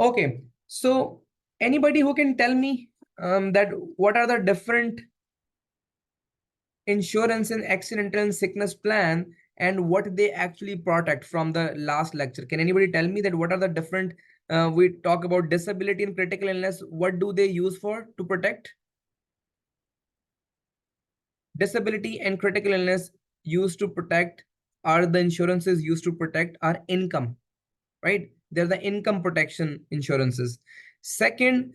Okay, so anybody who can tell me that what are the different insurance and accidental and sickness plan and what they actually protect from the last lecture? Can anybody tell me that what are the different, we talk about disability and critical illness, what do they use for to protect? Disability and critical illness used to protect, are the insurances used to protect our income, right? They're the income protection insurances. Second,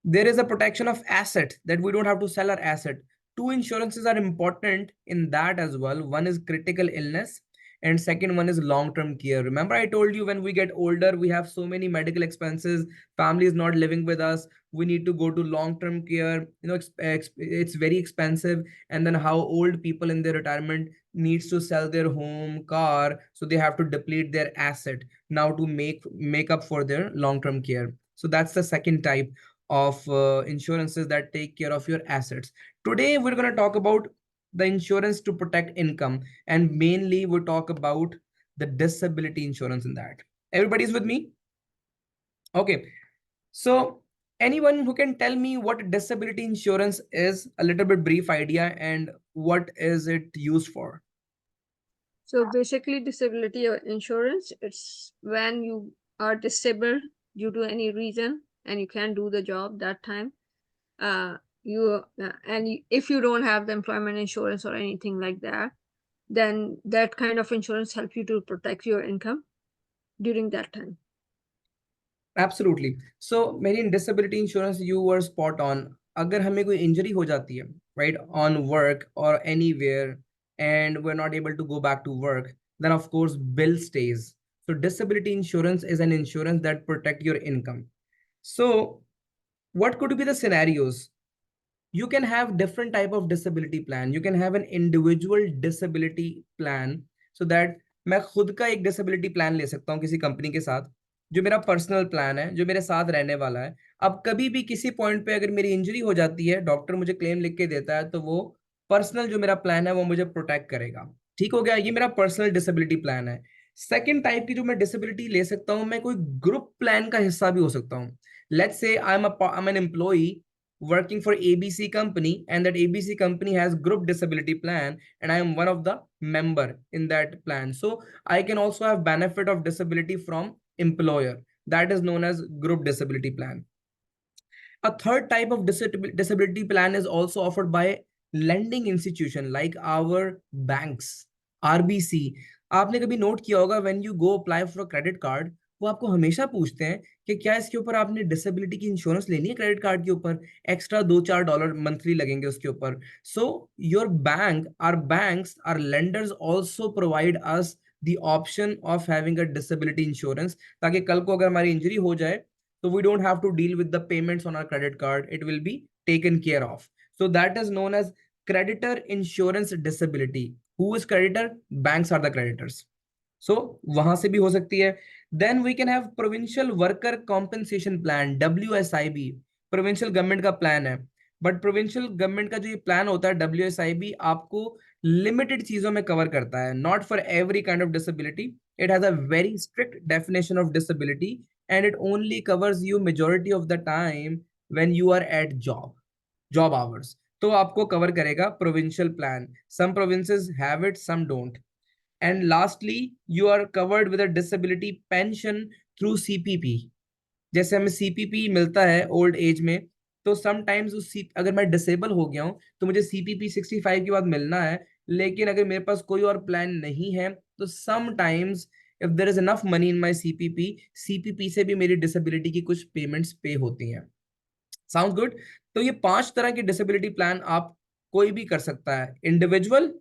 there is a protection of asset, that we don't have to sell our asset. Two insurances are important in that as well. One is critical illness and second one is long-term care. Remember I told you when we get older, we have so many medical expenses, family is not living with us, we need to go to long-term care, it's very expensive. And then how old people in their retirement needs to sell their home, car, so they have to deplete their asset now to make up for their long-term care. So that's the second type of insurances that take care of your assets. Today, we're going to talk about the insurance to protect income, and mainly we'll talk about the disability insurance in that. Everybody's with me? Okay. So anyone who can tell me what disability insurance is, a little bit brief idea, and what is it used for? So basically, disability insurance, it's when you are disabled due to any reason and you can't do the job that time. If you don't have the employment insurance or anything like that, then that kind of insurance help you to protect your income during that time. Absolutely. So मेरी in disability insurance you were spot on. अगर हमें कोई injury हो जाती है, right, on work or anywhere, and we're not able to go back to work, then of course bill stays. So disability insurance is an insurance that protect your income. So what could be the scenarios? You can have different type of disability plan. You can have an individual disability plan, so that मैं खुद का एक disability plan ले सकता हूँ किसी company के साथ, जो मेरा पर्सनल प्लान है, जो मेरे साथ रहने वाला है. अब कभी भी किसी पॉइंट पे अगर मेरी इंजरी हो जाती है, डॉक्टर मुझे क्लेम लिख के देता है, तो वो पर्सनल जो मेरा प्लान है वो मुझे प्रोटेक्ट करेगा. ठीक हो गया, ये मेरा पर्सनल डिसेबिलिटी प्लान है. सेकेंड टाइप की जो मैं डिसेबिलिटी ले सकता हूँ, मैं कोई ग्रुप प्लान का हिस्सा भी हो सकता हूँ. Let's say I M an employee working for ABC company, and that ABC company has group disability plan, and I am one of the member in that plan. So I can also have benefit of disability from employer. That is known as group disability plan. A third type of disability plan is also offered by lending institution like our banks, RBC. आपने कभी note किया होगा when you go apply for a credit card, वो आपको हमेशा पूछते हैं कि क्या इसके ऊपर आपने डिसेबिलिटी की इंश्योरेंस लेनी है, क्रेडिट कार्ड के ऊपर एक्स्ट्रा $2-4 मंथली लगेंगे उसके ऊपर. So your bank, or banks, or lenders also provide us the option of having a disability insurance, ताकि कल को अगर हमारी इंजरी हो जाए, so we don't have to deal with the payments on our credit card. It will be taken care of. So that is known as creditor insurance disability. Who is creditor? Banks are the creditors. So वहां से भी हो सकती है. Then we can have provincial worker compensation plan, WSIB. provincial government का plan है. But provincial government का जो ये प्लान होता है WSIB, आपको लिमिटेड चीजों में कवर करता है, not for every kind of disability. It has a very strict definition of disability, and it only covers you majority of the time when you are at job hours. तो आपको cover करेगा provincial plan. some provinces have it, some don't. And lastly, you are covered with a disability pension through CPP. जैसे हमें CPP मिलता है old age में, तो sometimes अगर मैं डिसेबल हो गया हूं तो मुझे CPP 65 के बाद मिलना है. लेकिन अगर मेरे पास कोई और प्लान नहीं है, तो sometimes if there is enough money in my CPP से भी मेरी डिसेबिलिटी की कुछ पेमेंट्स पे होती हैं. Sound good? तो ये 5 तरह के डिसेबिलिटी प्लान आप कोई भी कर सकता है. Individual,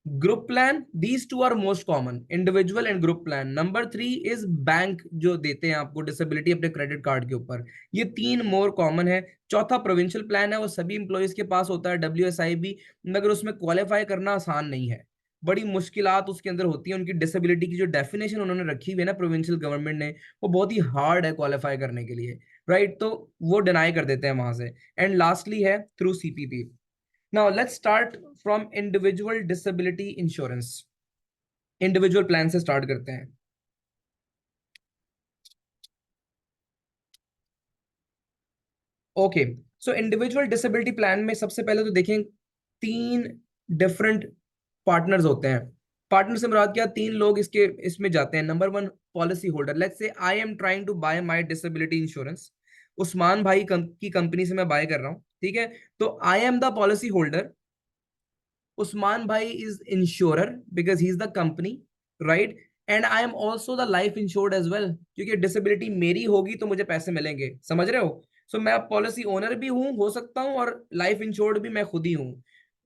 group plan, these two are most common, individual and group plan. Number 3 is bank, जो देते हैं आपको डिसेबिलिटी अपने क्रेडिट कार्ड के ऊपर. ये 3 मोर कॉमन है. चौथा प्रोविंशियल प्लान है, वो सभी इंप्लॉइज के पास होता है, WSIB, मगर उसमें क्वालिफाई करना आसान नहीं है, बड़ी मुश्किलात उसके अंदर होती है. उनकी डिसेबिलिटी की जो डेफिनेशन उन्होंने रखी हुई है ना प्रोविंशियल गवर्नमेंट ने, वो बहुत ही हार्ड है क्वालिफाई करने के लिए, राइट? तो वो डिनाई कर देते हैं वहां से. एंड लास्टली है through CPP. Now let's start from individual disability insurance. Individual plan से स्टार्ट करते हैं. Okay, so individual disability plan में सबसे पहले तो देखें 3 डिफरेंट पार्टनर्स होते हैं। पार्टनर से मुराद क्या, 3 लोग इसके इसमें जाते हैं। Number 1, policy holder. Let's say I am trying to buy my disability insurance. Usman भाई की कंपनी से मैं बाय कर रहा हूँ, ठीक है। तो आई am the policy holder, Usman Bhai is insurer because he's the company, right? And I am also the life insured as well, क्योंकि डिसेबिलिटी मेरी होगी तो मुझे पैसे मिलेंगे, समझ रहे हो? सो मैं पॉलिसी ओनर भी हूं, हो सकता हूं, और लाइफ इंश्योर्ड भी मैं खुद ही हूं,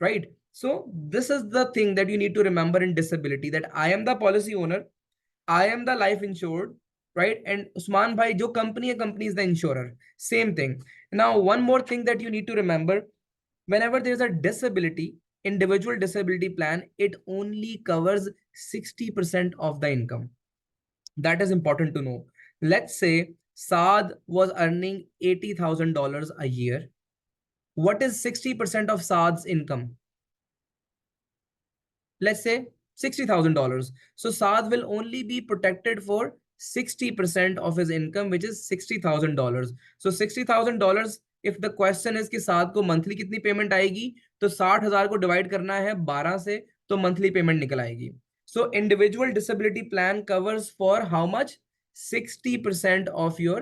right? So this is the thing that you need to remember in disability, that I am the policy owner, I am the life insured, right? And Usman Bhai जो company है, company is the insurer, same thing. Now one more thing that you need to remember, whenever there is a disability, individual disability plan, it only covers 60% of the income. That is important to know. Let's say Saad was earning $80,000 a year. What is 60% of Saad's income? Let's say $60,000. So Saad will only be protected for 60% of his income, which is $60,000. So $60,000, if the question is कि साद को monthly कितनी payment आएगी, तो 60,000 को divide करना है 12 से, तो मंथली पेमेंट निकल आएगी. So individual disability plan covers for how much? 60% of your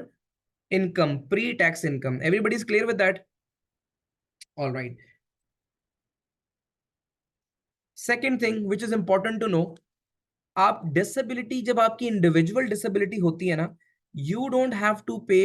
income, pre-tax income. Everybody is clear with that? All right. Second thing which is important to know, आप डिसेबिलिटी, जब आपकी individual disability होती है ना, you don't have to pay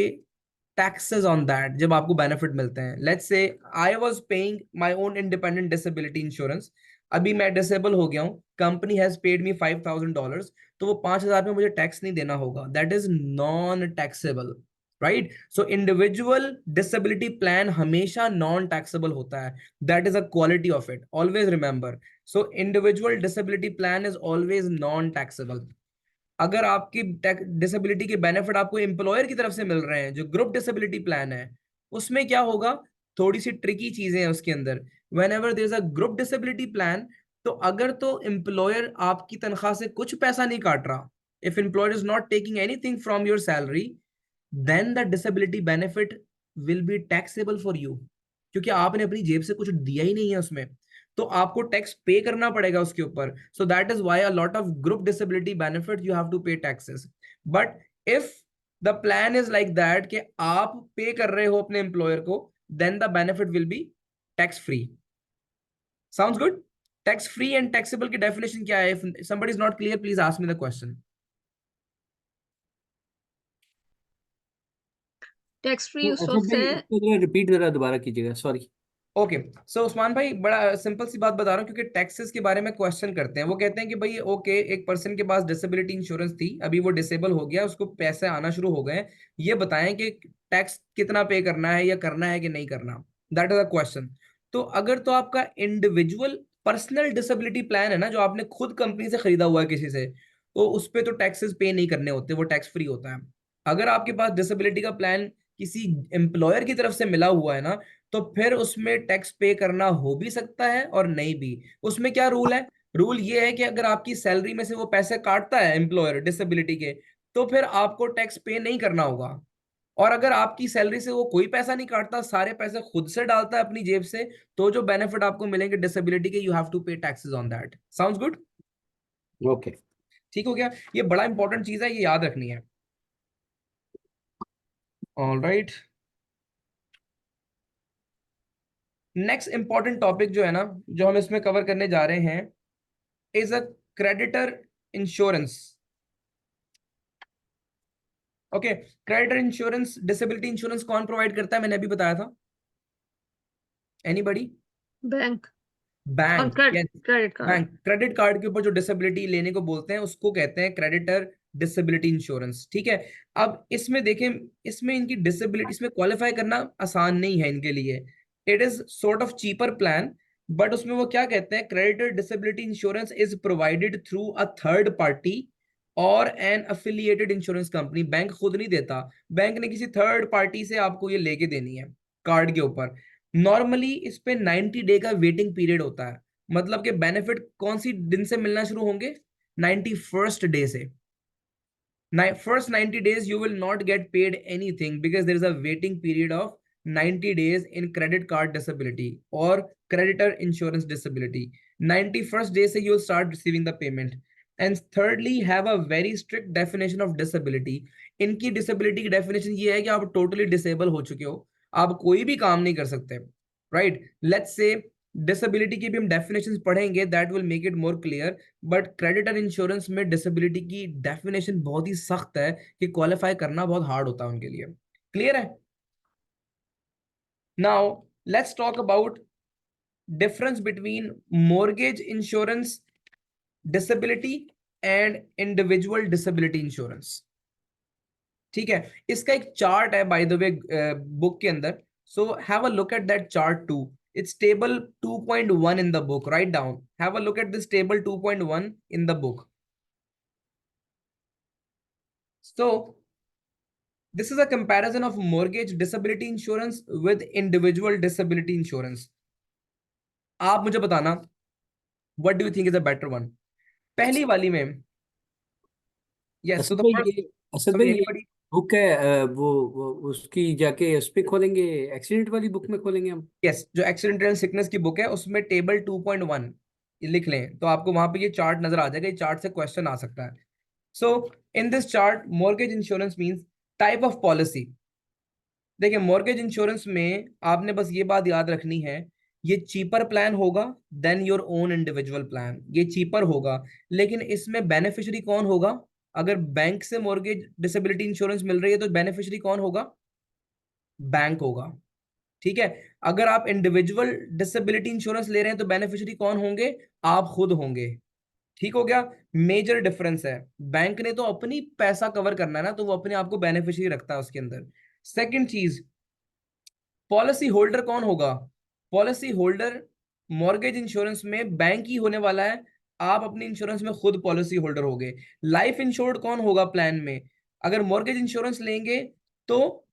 taxes on that जब आपको benefit मिलते हैं. Let's say I was paying my own independent disability insurance, अभी मैं डिसेबल हो गया हूं, कंपनी हैज पेड मी $5,000, तो वो 5,000 में मुझे टैक्स नहीं देना होगा, that is non taxable, right? So individual disability plan हमेशा नॉन टैक्सेबल होता है, that is a quality of it, always remember. So individual disability plan is always non taxable. अगर आपकी डिसेबिलिटी के बेनिफिट आपको एम्प्लॉयर की तरफ से मिल रहे हैं, जो ग्रुप डिसेबिलिटी प्लान है, उसमें क्या होगा, थोड़ी सी ट्रिकी चीजें हैं उसके अंदर. Whenever there is a group disability plan, तो अगर तो एम्प्लॉयर आपकी तनख्वाह से कुछ पैसा नहीं काट रहा, if employer is not taking anything from your salary, then the disability benefit will be taxable for you, क्योंकि आपने अपनी जेब से कुछ दिया ही नहीं है उसमें, तो आपको टैक्स पे करना पड़ेगा उसके ऊपर. So that is why a lot of group disability benefit you have to pay taxes. But if the plan is like that कि आप पे कर रहे हो अपने एम्प्लॉयर को, then the benefit will be tax free. Sounds good? Tax free and taxable की definition क्या है? इफ somebody is not clear, please ask me the question. Tax free उस अच्छा वक्त भाई, है। इसको जरा रिपीट जरा दोबारा कीजिएगा, सॉरी. ओके, सो उस्मान भाई बड़ा सिंपल सी बात बता रहा हूँ, क्योंकि टैक्सेस के बारे में क्वेश्चन करते हैं. वो कहते हैं कि भाई ओके, एक पर्सन के पास डिसेबिलिटी इंश्योरेंस थी, अभी वो डिसेबल हो गया, उसको पैसे आना शुरू हो गए, ये बताएं कि टैक्स कितना पे करना है, या करना है कि नहीं करना. That is a question. तो अगर तो आपका इंडिविजुअल पर्सनल डिसेबिलिटी प्लान है ना, जो आपने खुद कंपनी से खरीदा हुआ है किसी से, तो उस पर तो टैक्सेस पे नहीं करने होते, वो टैक्स फ्री होता है. अगर आपके पास डिसेबिलिटी का प्लान किसी एम्प्लॉयर की तरफ से मिला हुआ है ना, तो फिर उसमें टैक्स पे करना हो भी सकता है और नहीं भी. उसमें क्या रूल है? रूल ये है कि अगर आपकी सैलरी में से वो पैसे काटता है एम्प्लॉयर डिसेबिलिटी के, तो फिर आपको टैक्स पे नहीं करना होगा. और अगर आपकी सैलरी से वो कोई पैसा नहीं काटता, सारे पैसे खुद से डालता है अपनी जेब से, तो जो बेनिफिट आपको मिलेंगे डिसेबिलिटी के, you have to pay taxes on that. Sounds good? Okay. ठीक हो गया? ये बड़ा इंपॉर्टेंट चीज है, ये याद रखनी है. All right. Next important topic जो है ना, जो हम इसमें कवर करने जा रहे हैं, is a creditor insurance. Okay, creditor insurance, disability insurance कौन प्रोवाइड करता है? मैंने अभी बताया था. एनीबडी? बैंक और bank. Yes, credit card. Bank. Credit card के ऊपर जो डिसेबिलिटी लेने को बोलते हैं, उसको कहते हैं क्रेडिटर डिसेबिलिटी इंश्योरेंस, ठीक है. अब इसमें देखें, इसमें इनकी डिसेबिलिटी, इसमें क्वालिफाई करना आसान नहीं है इनके लिए. It is sort of cheaper plan, but उसमें वो क्या कहते हैं, creditor disability insurance is provided through a third party और an affiliated insurance company. Bank खुद नहीं देता, बैंक ने किसी थर्ड पार्टी से आपको ये लेके देनी है कार्ड के ऊपर. नॉर्मली इस पे 90 डे का वेटिंग पीरियड होता है, मतलब कि बेनिफिट कौन सी दिन से मिलना शुरू होंगे? 91st डे से. First 90 days you will not get paid anything because there is a waiting period of 90 days in credit card disability or creditor insurance disability. 91st day से you'll start receiving the payment. And thirdly, have a very strict definition of disability. इनकी disability की definition ये है कि आप totally disable हो चुके हो, आप कोई भी काम नहीं कर सकते, right? Let's say डिसेबिलिटी की भी हम डेफिनेशंस पढ़ेंगे, that will make it more clear, but creditor insurance में डिसेबिलिटी की डेफिनेशन बहुत ही सख्त है कि क्वालिफाई करना बहुत हार्ड होता है उनके लिए। क्लियर है? Now let's talk about difference between mortgage insurance disability and individual disability insurance. ठीक है, इसका एक चार्ट है बाय द वे बुक के अंदर, so have a look at that chart too. It's table 2.1 in the book. Write down. Have a look at this table 2.1 in the book. So, this is a comparison of mortgage disability insurance with individual disability insurance. आप मुझे बताना, what do you think is a better one? पहली वाली में, yes. So Asad the भाई first, ये असद भाई sorry, ये anybody? बुक है, वो उसकी जाके उस पे खोलेंगे, एक्सीडेंट वाली बुक में खोलेंगे हम। Yes, जो एक्सीडेंटल एंड सिकनेस की बुक है उसमें टेबल 2.1 लिख लें तो आपको वहां पे ये चार्ट नजर आ जाएगा। ये चार्ट से क्वेश्चन आ सकता है। So in this chart, mortgage insurance means type of policy. देखिए, मॉर्गेज इंश्योरेंस में आपने बस ये बात याद रखनी है, ये चीपर प्लान होगा then your own individual plan. ये चीपर होगा, लेकिन इसमें बेनिफिशियरी कौन होगा? अगर बैंक से मॉर्गेज डिसेबिलिटी इंश्योरेंस मिल रही है तो बेनिफिशियरी कौन होगा? बैंक होगा। ठीक है, अगर आप इंडिविजुअल डिसेबिलिटी इंश्योरेंस ले रहे हैं तो बेनिफिशियरी कौन होंगे? आप खुद होंगे। ठीक हो गया? मेजर डिफरेंस है। बैंक ने तो अपनी पैसा कवर करना है ना, तो वो अपने आप को बेनिफिशियरी रखता है उसके अंदर। सेकंड चीज, पॉलिसी होल्डर कौन होगा? पॉलिसी होल्डर मॉर्गेज इंश्योरेंस में बैंक ही होने वाला है, आप अपनी इंश्योरेंस में खुद पॉलिसी होल्डर होगे। लाइफ इंश्योर्ड कौन होगा प्लान में? अगर मॉर्गेज इंश्योरेंस लेंगे तो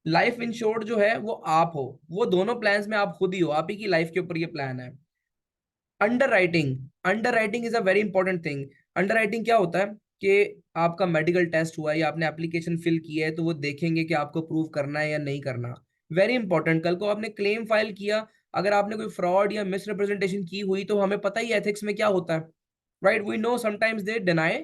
लाइफ इंश्योर्ड जो है वो आप हो, वो दोनों प्लान्स में आप खुद ही हो, आप ही की लाइफ के ऊपर ये प्लान है। Under writing is a very important thing. Under writing क्या होता है कि आपका मेडिकल टेस्ट हुआ है या आपने एप्लीकेशन फिल किया है, तो वो देखेंगे कि आपको प्रूव करना है या नहीं करना। वेरी इंपॉर्टेंट, कल को आपने क्लेम फाइल किया, अगर आपने कोई फ्रॉड या मिसरिप्रेजेंटेशन की हुई तो हमें पता ही एथिक्स में क्या होता है, right? We know sometimes they deny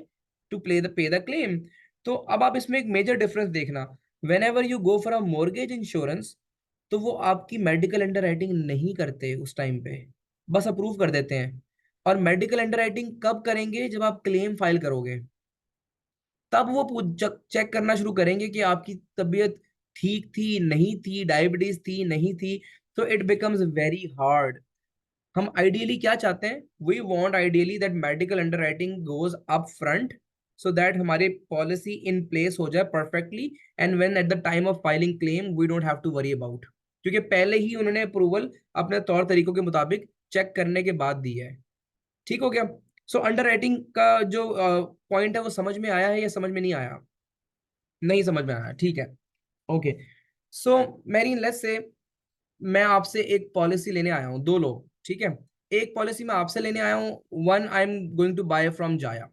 to pay the claim. तो अब आप इसमें एक मेजर डिफरेंस देखना, whenever you go for a mortgage insurance तो वो आपकी मेडिकल अंडर राइटिंग नहीं करते उस टाइम पे, बस अप्रूव कर देते हैं। और मेडिकल अंडरराइटिंग कब करेंगे? जब आप क्लेम फाइल करोगे, तब वो चेक करना शुरू करेंगे कि आपकी तबीयत ठीक थी नहीं थी, डायबिटीज थी नहीं थी। तो इट बिकम्स वेरी हार्ड। हम आइडियली क्या चाहते हैं? We want ideally that medical underwriting goes up front, so that हमारी पॉलिसी इन प्लेस हो जाए perfectly, and when at the time of filing claim we don't have to worry about, क्योंकि पहले ही उन्होंने अप्रूवल अपने तौर तरीकों के मुताबिक चेक करने के बाद दी है। ठीक हो गया? सो अंडर राइटिंग का जो पॉइंट है वो समझ में आया है या समझ में नहीं आया? नहीं समझ में आया, ठीक है, ओके। सो मेरी लेट्स से मैं आपसे एक पॉलिसी लेने आया हूँ, दो लोग, ठीक है? एक पॉलिसी मैं आपसे लेने आया हूँ, when I am going to buy from जाया।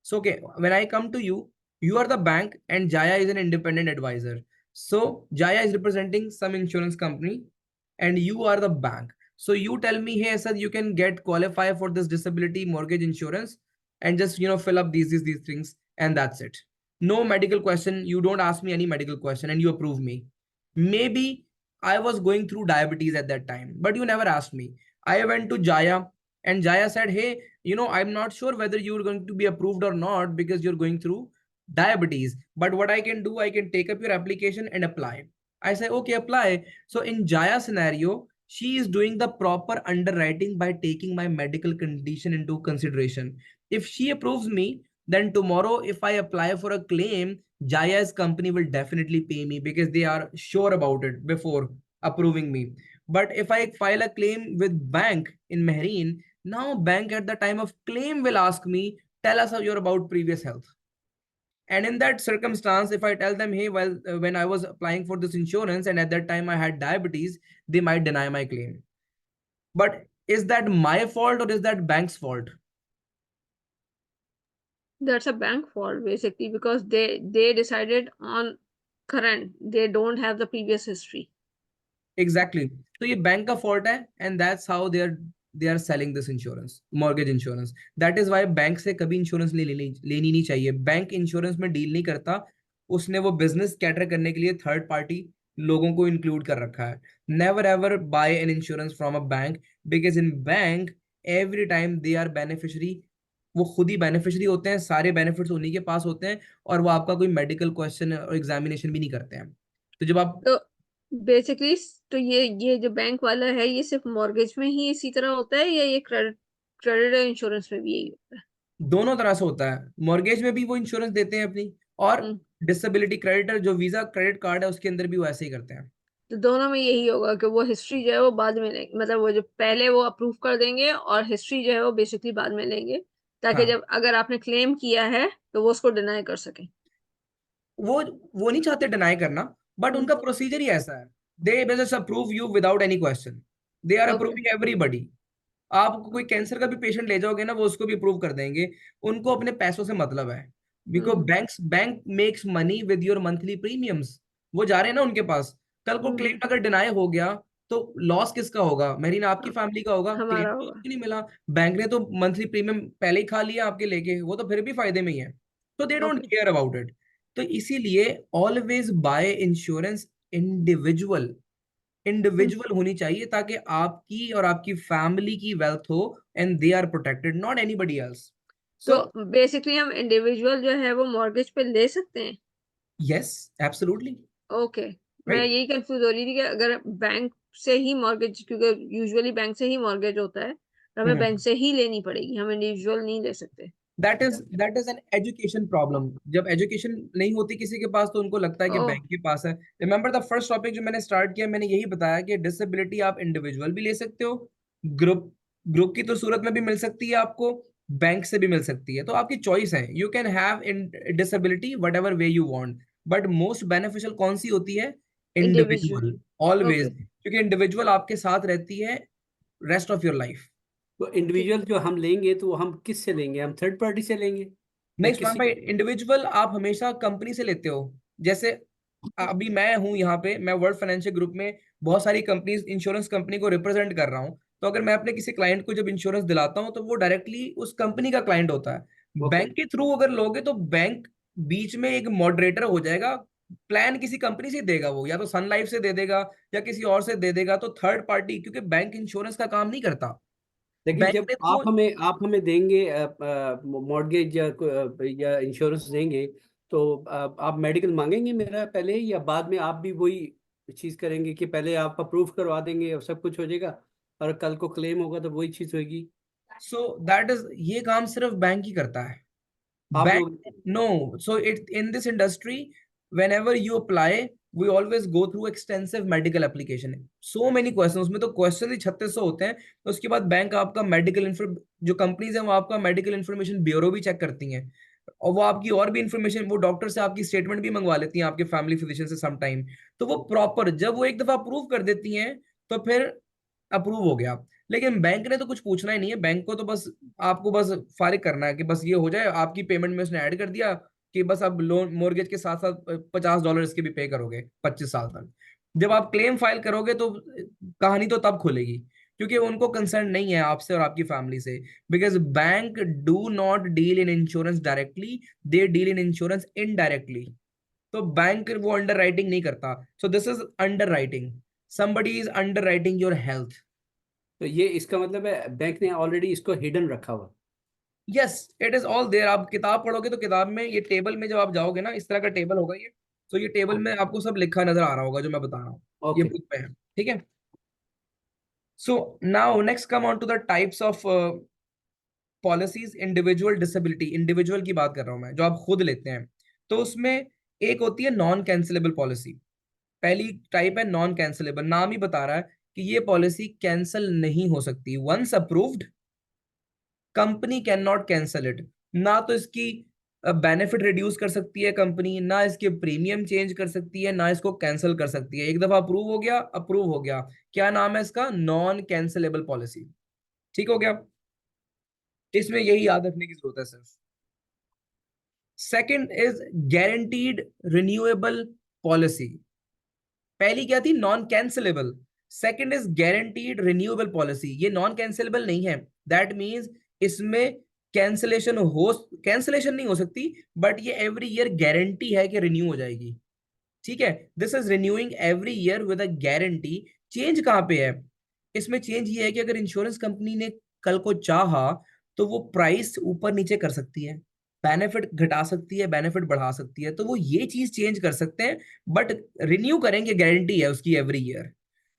So, okay, when I come to you, you are the bank and Jaya is an independent advisor. So, Jaya is representing some insurance company and you are the bank. So, you tell me, hey, sir, you can get qualify for this disability mortgage insurance and just, fill up these things and that's it. No medical question. You don't ask me any medical question and you approve me. Maybe I was going through diabetes at that time, but you never asked me. I went to Jaya and Jaya said, hey, I'm not sure whether you're going to be approved or not because you're going through diabetes, but what I can do, I can take up your application and apply. I say, okay, apply. So in Jaya scenario, she is doing the proper underwriting by taking my medical condition into consideration. If she approves me, then tomorrow if I apply for a claim, Jaya's company will definitely pay me because they are sure about it before approving me. But if I file a claim with bank in Mehreen, now bank at the time of claim will ask me, tell us your about previous health. And in that circumstance, if I tell them, hey, well, when I was applying for this insurance and at that time I had diabetes, they might deny my claim. But is that my fault or is that bank's fault? That's a bank fault basically, because they decided on current. They don't have the previous history. Exactly तो ये bank का fault है and that's how they are selling this insurance, mortgage insurance. That is why bank से कभी insurance लेनी नहीं चाहिए। Bank insurance में डील नहीं करता, उसने वो बिजनेस कैटर करने के लिए थर्ड पार्टी लोगों को इंक्लूड कर रखा है। Never ever buy an insurance from a bank, because in bank every time they are beneficiary, वो खुद ही बेनिफिशियरी होते हैं, सारे बेनिफिट्स उन्हीं के पास होते हैं, और वो आपका कोई मेडिकल क्वेश्चन और एग्जामिनेशन भी नहीं करते हैं। तो जब आप तो बेसिकली तो ये जो बैंक वाला है, ये सिर्फ मॉर्गेज में ही इसी तरह होता है, या ये क्रेडिट इंश्योरेंस में भी यही होता है? दोनों तरह से होता है, मॉर्गेज में भी वो इंश्योरेंस देते हैं अपनी, और हम्म, डिसेबिलिटी क्रेडिटर जो वीजा क्रेडिट कार्ड है उसके अंदर भी वो ऐसे ही करते हैं। तो दोनों में यही होगा कि वो हिस्ट्री जो है वो बाद में लेंगे, मतलब वो जो पहले वो अप्रूव कर देंगे और हिस्ट्री जो है वो बेसिकली बाद में लेंगे, ताकि हाँ, जब अगर आपने क्लेम किया है तो वो उसको डिनाई कर सके। वो वो नहीं चाहते डिनाई करना, बट हम्म, उनका प्रोसीजर ही ऐसा है। They just approve you without any question, they are okay. Approving everybody. आप कोई कैंसर का भी पेशेंट ले जाओगे ना, वो उसको भी अप्रूव कर देंगे। उनको अपने पैसों से मतलब है, because hmm bank makes money with your monthly premiums. वो जा रहे हैं ना उनके पास, कल को हम्म, क्लेम अगर डिनाई हो गया तो लॉस किसका होगा? मेरी ना आपकी हाँ, फैमिली का होगा, क्लेम हमारा तो होगा। उसको नहीं मिला। बैंक ने तो मंथली प्रीमियम पहले ही खा लिया आपके लेके, वो तो फिर भी फायदे में ही है। तो they don't okay. Care about it. तो इसीलिए always buy insurance individual, individual होनी चाहिए, ताकि आपकी और आपकी फैमिली की वेल्थ हो and they are protected, not anybody else. तो सो बेसिकली हम इंडिविजुअल जो है वो मॉर्गेज पे ले सकते हैं? Yes, absolutely, okay. मैं राइट। यही कंफ्यूज हो रही थी कि अगर बैंक से ही मॉर्गेज, क्योंकि यूजुअली बैंक से ही मॉर्गेज होता है, तो हमें बैंक से ही लेनी पड़ेगी, हम इंडिविजुअल नहीं ले सकते। That is an education problem. जब एजुकेशन नहीं होती किसी के पास, तो उनको लगता है कि ओह। बैंक के पास है। रिमेंबर द फर्स्ट टॉपिक जो मैंने स्टार्ट किया, मैंने यही बताया कि डिसेबिलिटी आप इंडिविजुअल भी ले सकते हो, ग्रुप ग्रुप की तो सूरत में भी मिल सकती है आपको, बैंक से भी मिल सकती है। तो आपकी चॉइस है, you can have in disability what ever way you want, but most beneficial कौन सी होती है? इंडिविजुअल। Individual, always, okay. क्योंकि इंडिविजुअल आपके साथ रहती है रेस्ट ऑफ योर लाइफ। तो ठीक। इंडिविजुअल जो हम लेंगे तो वो हम किस से लेंगे? हम थर्ड पार्टी से लेंगे या नहीं उस्मान किसी? भाई, इंडिविजुअल आप हमेशा कंपनी से लेते हो। जैसे अभी मैं हूं यहाँ पे, मैं वर्ल्ड फाइनेंशियल ग्रुप में बहुत सारी कंपनीज, इंश्योरेंस कंपनी को रिप्रेजेंट कर रहा हूँ। तो अगर मैं अपने किसी क्लाइंट को जब इंश्योरेंस दिलाता हूँ, तो वो डायरेक्टली उस कंपनी का क्लाइंट होता है। ओके। बैंक के थ्रू अगर लोगे तो बैंक बीच में एक मॉडरेटर हो जाएगा, प्लान किसी कंपनी से देगा, वो या तो सन लाइफ से दे देगा या किसी और से दे देगा। तो थर्ड पार्टी, क्योंकि बैंक इंश्योरेंस का काम नहीं करता, लेकिन बैंक जब ने तो आप हमें देंगे मॉर्गेज या इंश्योरेंस देंगे, तो आप मेडिकल मांगेंगे मेरा पहले, या बाद में आप भी वही चीज़ करेंगे कि पहले आप अप्रूव करवा देंगे और सब कुछ हो जाएगा, और कल को क्लेम होगा तो वही चीज़ होगी? सो दैट इज, ये काम सिर्फ बैंक ही करता है। आप Bank, लोग? no. So it in this industry, whenever you apply, we always go through extensive medical application. So many questions, उसमें तो क्वेश्चन ही 3600 होते हैं। तो उसके बाद बैंक आपका मेडिकल इन्फॉर्म, जो कंपनीज हैं वो आपका मेडिकल इन्फॉर्मेशन ब्यूरो भी चेक करती हैं, और वो आपकी और भी इंफॉर्मेशन, वो डॉक्टर से आपकी स्टेटमेंट भी मंगवा लेती हैं, आपके फैमिली फिजिशियन से सम टाइम। तो वो प्रॉपर, जब वो एक दफा अप्रूव कर देती हैं, तो फिर अप्रूव हो गया। लेकिन बैंक ने तो कुछ पूछना ही नहीं है, बैंक को तो बस आपको बस फारिग करना है कि बस ये हो जाए, आपकी पेमेंट में उसने ऐड कर दिया कि बस अब लोन मोर्गेज के साथ साथ $50 इसके भी पे करोगे 25 साल तक। जब आप क्लेम फाइल करोगे तो कहानी तो तब खुलेगी, क्योंकि उनको कंसर्न नहीं है आपसे और आपकी फैमिली से। Because bank do not deal in insurance directly, they deal in insurance indirectly. तो बैंक वो अंडर राइटिंग नहीं करता। सो this is under writing, somebody is underwriting your health. तो ये इसका मतलब है बैंक ने ऑलरेडी इसको हिडन रखा हुआ? Yes, it is all there. आप किताब पढ़ोगे तो किताब में ये टेबल में जब आप जाओगे ना, इस तरह का टेबल होगा ये। तो ये टेबल में आपको सब लिखा नजर आ रहा होगा जो मैं बता रहा हूँ, ये ओके। बुक में है। ठीक है। So now next come on to the types of policies. Individual disability, individual की बात कर रहा हूं मैं, जो आप खुद लेते हैं। तो उसमें एक होती है नॉन कैंसिलेबल पॉलिसी। पहली टाइप है नॉन कैंसिलेबल, नाम ही बता रहा है कि ये पॉलिसी कैंसिल नहीं हो सकती। Once approved, company can not cancel it. ना तो इसकी बेनिफिट रिड्यूस कर सकती है कंपनी, ना इसके प्रीमियम चेंज कर सकती है, ना इसको कैंसिल कर सकती है। एक दफा अप्रूव हो गया, अप्रूव हो गया। क्या नाम है इसका? Non cancellable policy. ठीक हो गया, इसमें यही याद रखने की जरूरत है सिर्फ। Second is guaranteed renewable policy. पहली क्या थी? Non cancellable. Second is guaranteed renewable policy. ये नॉन कैंसिलेबल नहीं है, दैट मींस इसमें कैंसिलेशन नहीं हो सकती, बट ये एवरी ईयर गारंटी है कि रिन्यू हो जाएगी। ठीक है, this is renewing every year with a guarantee. Change कहां पे है इसमें? चेंज ये है कि अगर इंश्योरेंस कंपनी ने कल को चाहा तो वो प्राइस ऊपर नीचे कर सकती है, बेनिफिट घटा सकती है, बेनिफिट बढ़ा सकती है, तो वो ये चीज चेंज कर सकते हैं, बट रिन्यू करेंगे, गारंटी है उसकी एवरी ईयर।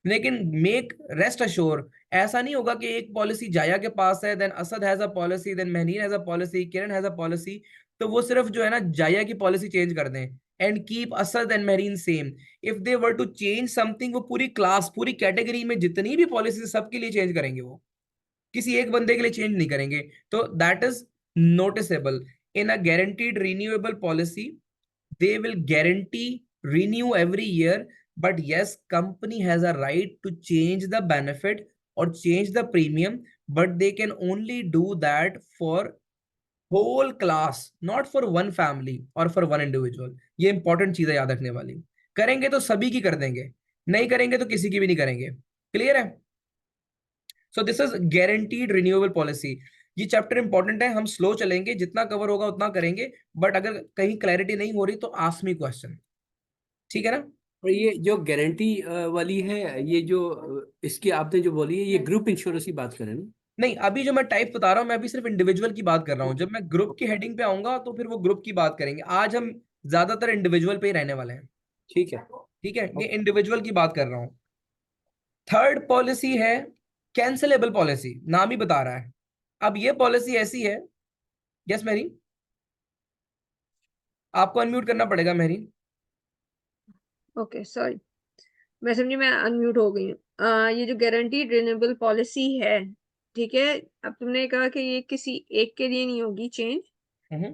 लेकिन मेक रेस्ट अश्योर, ऐसा नहीं होगा कि एक पॉलिसी जाया के पास है, then Asad has a policy, then Mahnir has a policy, Kiran has a policy, तो वो सिर्फ जो है ना जाया की पॉलिसी चेंज कर दें and keep Asad and Mahreen same. If they were to change something, वो पूरी क्लास, पूरी कैटेगरी में जितनी भी पॉलिसी सबके लिए चेंज करेंगे, वो किसी एक बंदे के लिए चेंज नहीं करेंगे। तो that is noticeable. In a guaranteed renewable policy they will guarantee renew every year, but yes, company has a right to change the benefit or change the premium, but they can only do that for whole class, not for one family or for one individual। ये important चीज है याद रखने वाली। करेंगे तो सभी की कर देंगे, नहीं करेंगे तो किसी की भी नहीं करेंगे। क्लियर है? सो this is guaranteed renewable policy. ये चैप्टर इंपॉर्टेंट है, हम स्लो चलेंगे, जितना कवर होगा उतना करेंगे, बट अगर कहीं क्लैरिटी नहीं हो रही तो आस्क मी क्वेश्चन। ठीक है ना? और ये जो गारंटी वाली है, ये जो इसकी आपने जो बोली है, ये ग्रुप इंश्योरेंस की बात करें ना? नहीं, अभी जो मैं टाइप बता रहा हूं, मैं अभी सिर्फ इंडिविजुअल की बात कर रहा हूं। जब मैं ग्रुप की हेडिंग पे आऊंगा तो फिर वो ग्रुप की बात करेंगे। आज हम ज्यादातर इंडिविजुअल पे ही रहने वाले हैं। ठीक है। ठीक है, ये इंडिविजुअल की बात कर रहा हूं। थर्ड पॉलिसी है कैंसिलेबल पॉलिसी, नाम ही बता रहा है। अब ये पॉलिसी ऐसी है, यस मेरी, आपको अनम्यूट करना पड़ेगा मेरी। ओके सॉरी, मैं समझी मैं अनम्यूट हो गई हूँ। ये जो गारंटीड रिन्यूएबल पॉलिसी है, ठीक है, अब तुमने कहा कि ये किसी एक के लिए नहीं होगी चेंज,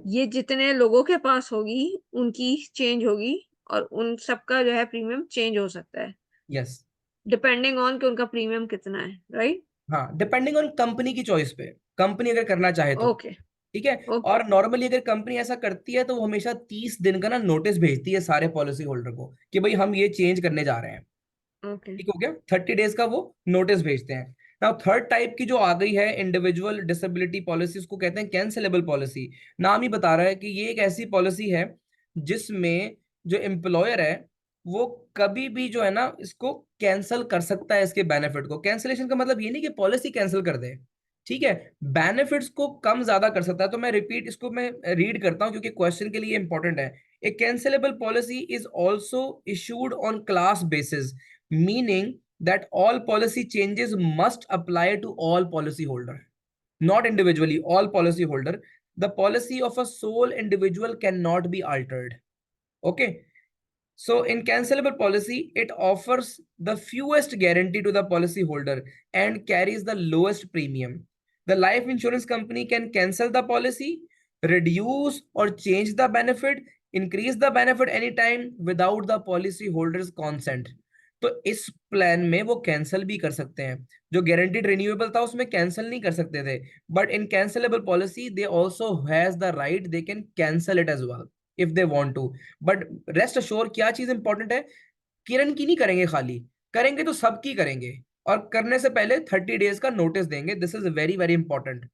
ये जितने लोगों के पास होगी उनकी चेंज होगी, और उन सबका जो है प्रीमियम चेंज हो सकता है यस। डिपेंडिंग ऑन कि उनका प्रीमियम कितना है, राइट? हाँ, डिपेंडिंग ऑन कंपनी की चॉइस पे, कंपनी अगर करना चाहे तो। ओके ठीक है। ओके और नॉर्मली अगर कंपनी ऐसा करती है तो वो हमेशा 30 दिन का ना नोटिस भेजती है सारे पॉलिसी होल्डर को कि भाई हम ये चेंज करने जा रहे हैं। ओके। ठीक हो गया? 30 डेज का वो नोटिस भेजते हैं। नाउ थर्ड टाइप की जो आ गई है इंडिविजुअल डिसेबिलिटी पॉलिसी, उसको कहते हैं कैंसिलेबल पॉलिसी। नाम ही बता रहा है कि ये एक ऐसी पॉलिसी है जिसमें जो एम्प्लॉयर है वो कभी भी जो है ना इसको कैंसिल कर सकता है, इसके बेनिफिट को। कैंसिलेशन का मतलब ये नहीं कि पॉलिसी कैंसिल कर दे, ठीक है, बेनिफिट्स को कम ज्यादा कर सकता है। तो मैं रिपीट इसको मैं रीड करता हूं क्योंकि क्वेश्चन के लिए इंपॉर्टेंट है। A cancellable policy is also issued on class basis, meaning that all policy changes must apply to all policy holder, not individually, all policy holder. The policy of a sole individual cannot be altered. Okay, so in cancelable policy it offers the fewest guarantee to the policy holder and carries the lowest premium. The life insurance company can cancel the policy, reduce or change the benefit, increase the benefit anytime without the policy holder's consent. तो इस plan में वो cancel भी कर सकते हैं। जो guaranteed renewable था उसमें कैंसिल नहीं कर सकते थे, but in cancellable policy they also has the right, they can cancel it as well if they want to. But rest assured, क्या चीज इंपॉर्टेंट है, किरण की नहीं करेंगे, खाली करेंगे तो सबकी करेंगे, और करने से पहले 30 डेज का नोटिस देंगे। This is very very important,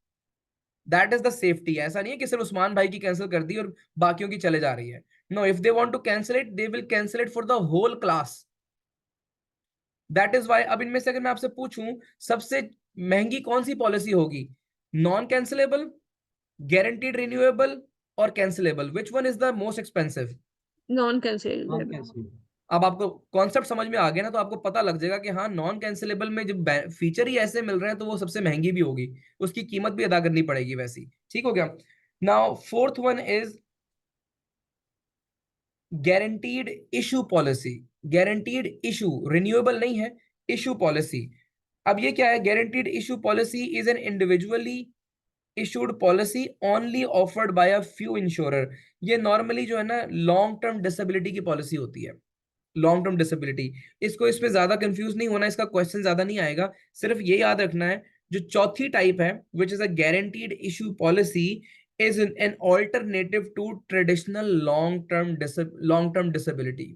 that is the safety. ऐसा नहीं है कि सिर्फ उस्मान भाई की कैंसिल कर दी और बाकियों की चले जा रही है। No, if they want to cancel it they will cancel it for the whole class. That is why अब इनमें से अगर मैं आपसे पूछूं सबसे महंगी कौन सी पॉलिसी होगी, नॉन कैंसिलेबल, गारंटीड रिन्यूएबल और cancellable, which one is the most expensive? Non non cancellable. Cancel. अब आपको कॉन्सेप्ट समझ में आ गया ना, तो आपको पता लग जाएगा कि हाँ, नॉन कैंसिलेबल में जब फीचर ही ऐसे मिल रहे हैं तो वो सबसे महंगी भी होगी, उसकी कीमत भी अदा करनी पड़ेगी वैसी। ठीक हो गया? Now fourth one is guaranteed issue policy. Guaranteed issue, renewable नहीं है, इशू पॉलिसी। अब ये क्या है? Guaranteed issue policy is an individually issued policy only offered by a few insurer. ये नॉर्मली जो है ना लॉन्ग टर्म डिसेबिलिटी की पॉलिसी होती है, लॉन्ग टर्म डिसेबिलिटी। इसको इस पे ज्यादा कंफ्यूज नहीं होना, इसका क्वेश्चन ज्यादा नहीं आएगा, सिर्फ ये याद रखना है। जो चौथी टाइप है which is a guaranteed issue policy is an alternative to traditional long term disability.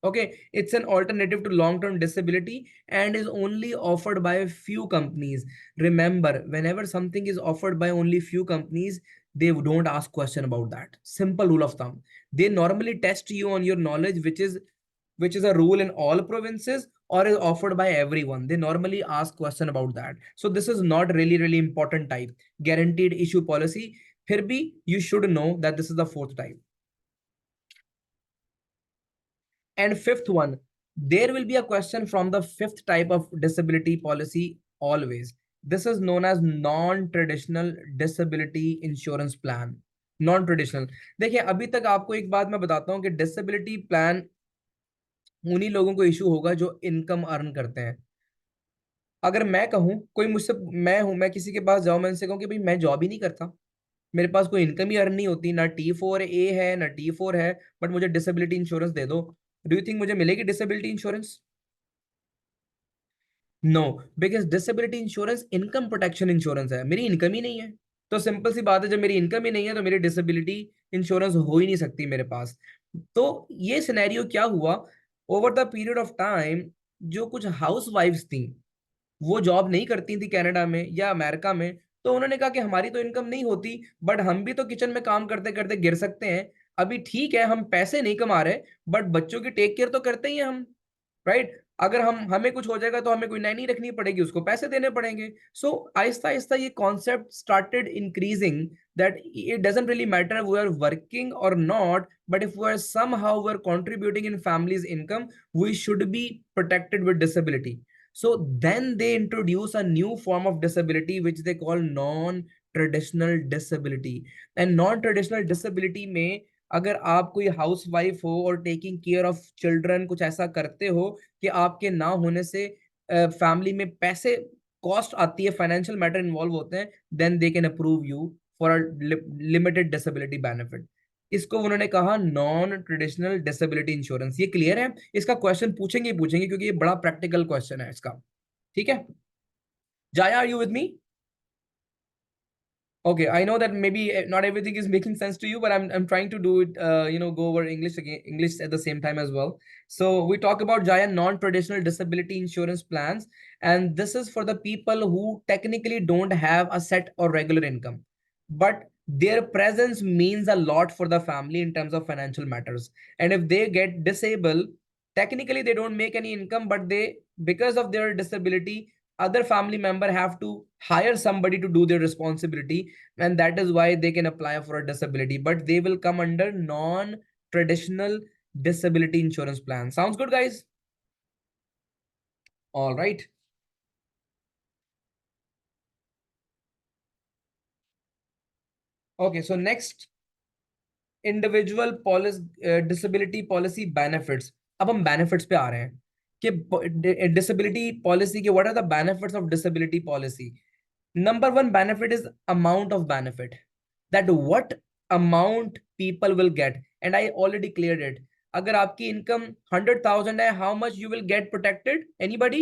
Okay, it's an alternative to long-term disability and is only offered by a few companies. Remember, whenever something is offered by only few companies, they don't ask question about that. Simple rule of thumb. They normally test you on your knowledge, which is a rule in all provinces or is offered by everyone. They normally ask question about that. So this is not really important type. Guaranteed issue policy. फिर भी you should know that this is the fourth type. And fifth one, there will be a question from the fifth type of disability policy always. This is known as non-traditional disability insurance plan. Non-traditional. देखिए अभी तक आपको एक बात मैं बताता हूँ कि डिसेबिलिटी प्लान उन्हीं लोगों को इशू होगा जो इनकम अर्न करते हैं. अगर मैं कहूँ कोई मुझसे, मैं किसी के पास जाऊं, मैं उनसे कहूँ कि भाई मैं जॉब ही नहीं करता, मेरे पास कोई इनकम ही अर्न नहीं होती, ना T4A है ना T4 है, बट मुझे डिसेबिलिटी इंश्योरेंस दे दो, डू यू थिंक मुझे मिलेगी disability insurance? No, because disability insurance income protection insurance है, मेरी इनकम ही नहीं है. तो सिंपल सी बात है, जब मेरी इनकम ही नहीं है तो मेरी डिसेबिलिटी इंश्योरेंस हो ही नहीं सकती मेरे पास. तो ये सिनेरियो क्या हुआ, over the period of time जो कुछ हाउस वाइफ्स थी वो जॉब नहीं करती थी कनाडा में या अमेरिका में, तो उन्होंने कहा कि हमारी तो इनकम नहीं होती, बट हम भी तो किचन में काम करते करते गिर सकते हैं. अभी ठीक है हम पैसे नहीं कमा रहे, बट बच्चों की टेक केयर तो करते ही हैं हम, राइट? अगर हमें कुछ हो जाएगा तो हमें कोई नैनी रखनी पड़ेगी, उसको पैसे देने पड़ेंगे. सो आहिस्ता आहिस्ता ये concept started increasing, that it doesn't really matter we are working or not, but if we are somehow we are contributing in families income, we should be protected with disability. So then they introduce a new form of disability which they call non-traditional disability. And non-traditional disability में अगर आप कोई house wife हो और taking care of children कुछ ऐसा करते हो कि आपके ना होने से फैमिली में पैसे कॉस्ट आती है, फाइनेंशियल मैटर इन्वॉल्व होते हैं, then they can approve you for a limited disability benefit. इसको उन्होंने कहा नॉन ट्रेडिशनल डिसेबिलिटी इंश्योरेंस. ये क्लियर है? इसका क्वेश्चन पूछेंगे ही पूछेंगे क्योंकि ये बड़ा प्रैक्टिकल क्वेश्चन है इसका. ठीक है, Jaya, are you with me? Okay, I know that maybe not everything is making sense to you, but I'm trying to do it, go over English again, English at the same time as well. So we talk about Jaya non-traditional disability insurance plans, and this is for the people who technically don't have a set or regular income, but their presence means a lot for the family in terms of financial matters. And if they get disabled, technically they don't make any income, but they, because of their disability, other family member have to hire somebody to do their responsibility, and that is why they can apply for a disability, but they will come under non-traditional disability insurance plan. Sounds good, guys? All right. Okay, so next, individual policy disability policy benefits. अब हम benefits पे आ रहे हैं कि disability policy के what are the benefits of disability policy. Number one benefit is amount of benefit, that what amount people will get, and I already cleared it. अगर आपकी इनकम 100,000 है, how much you will get protected? Anybody?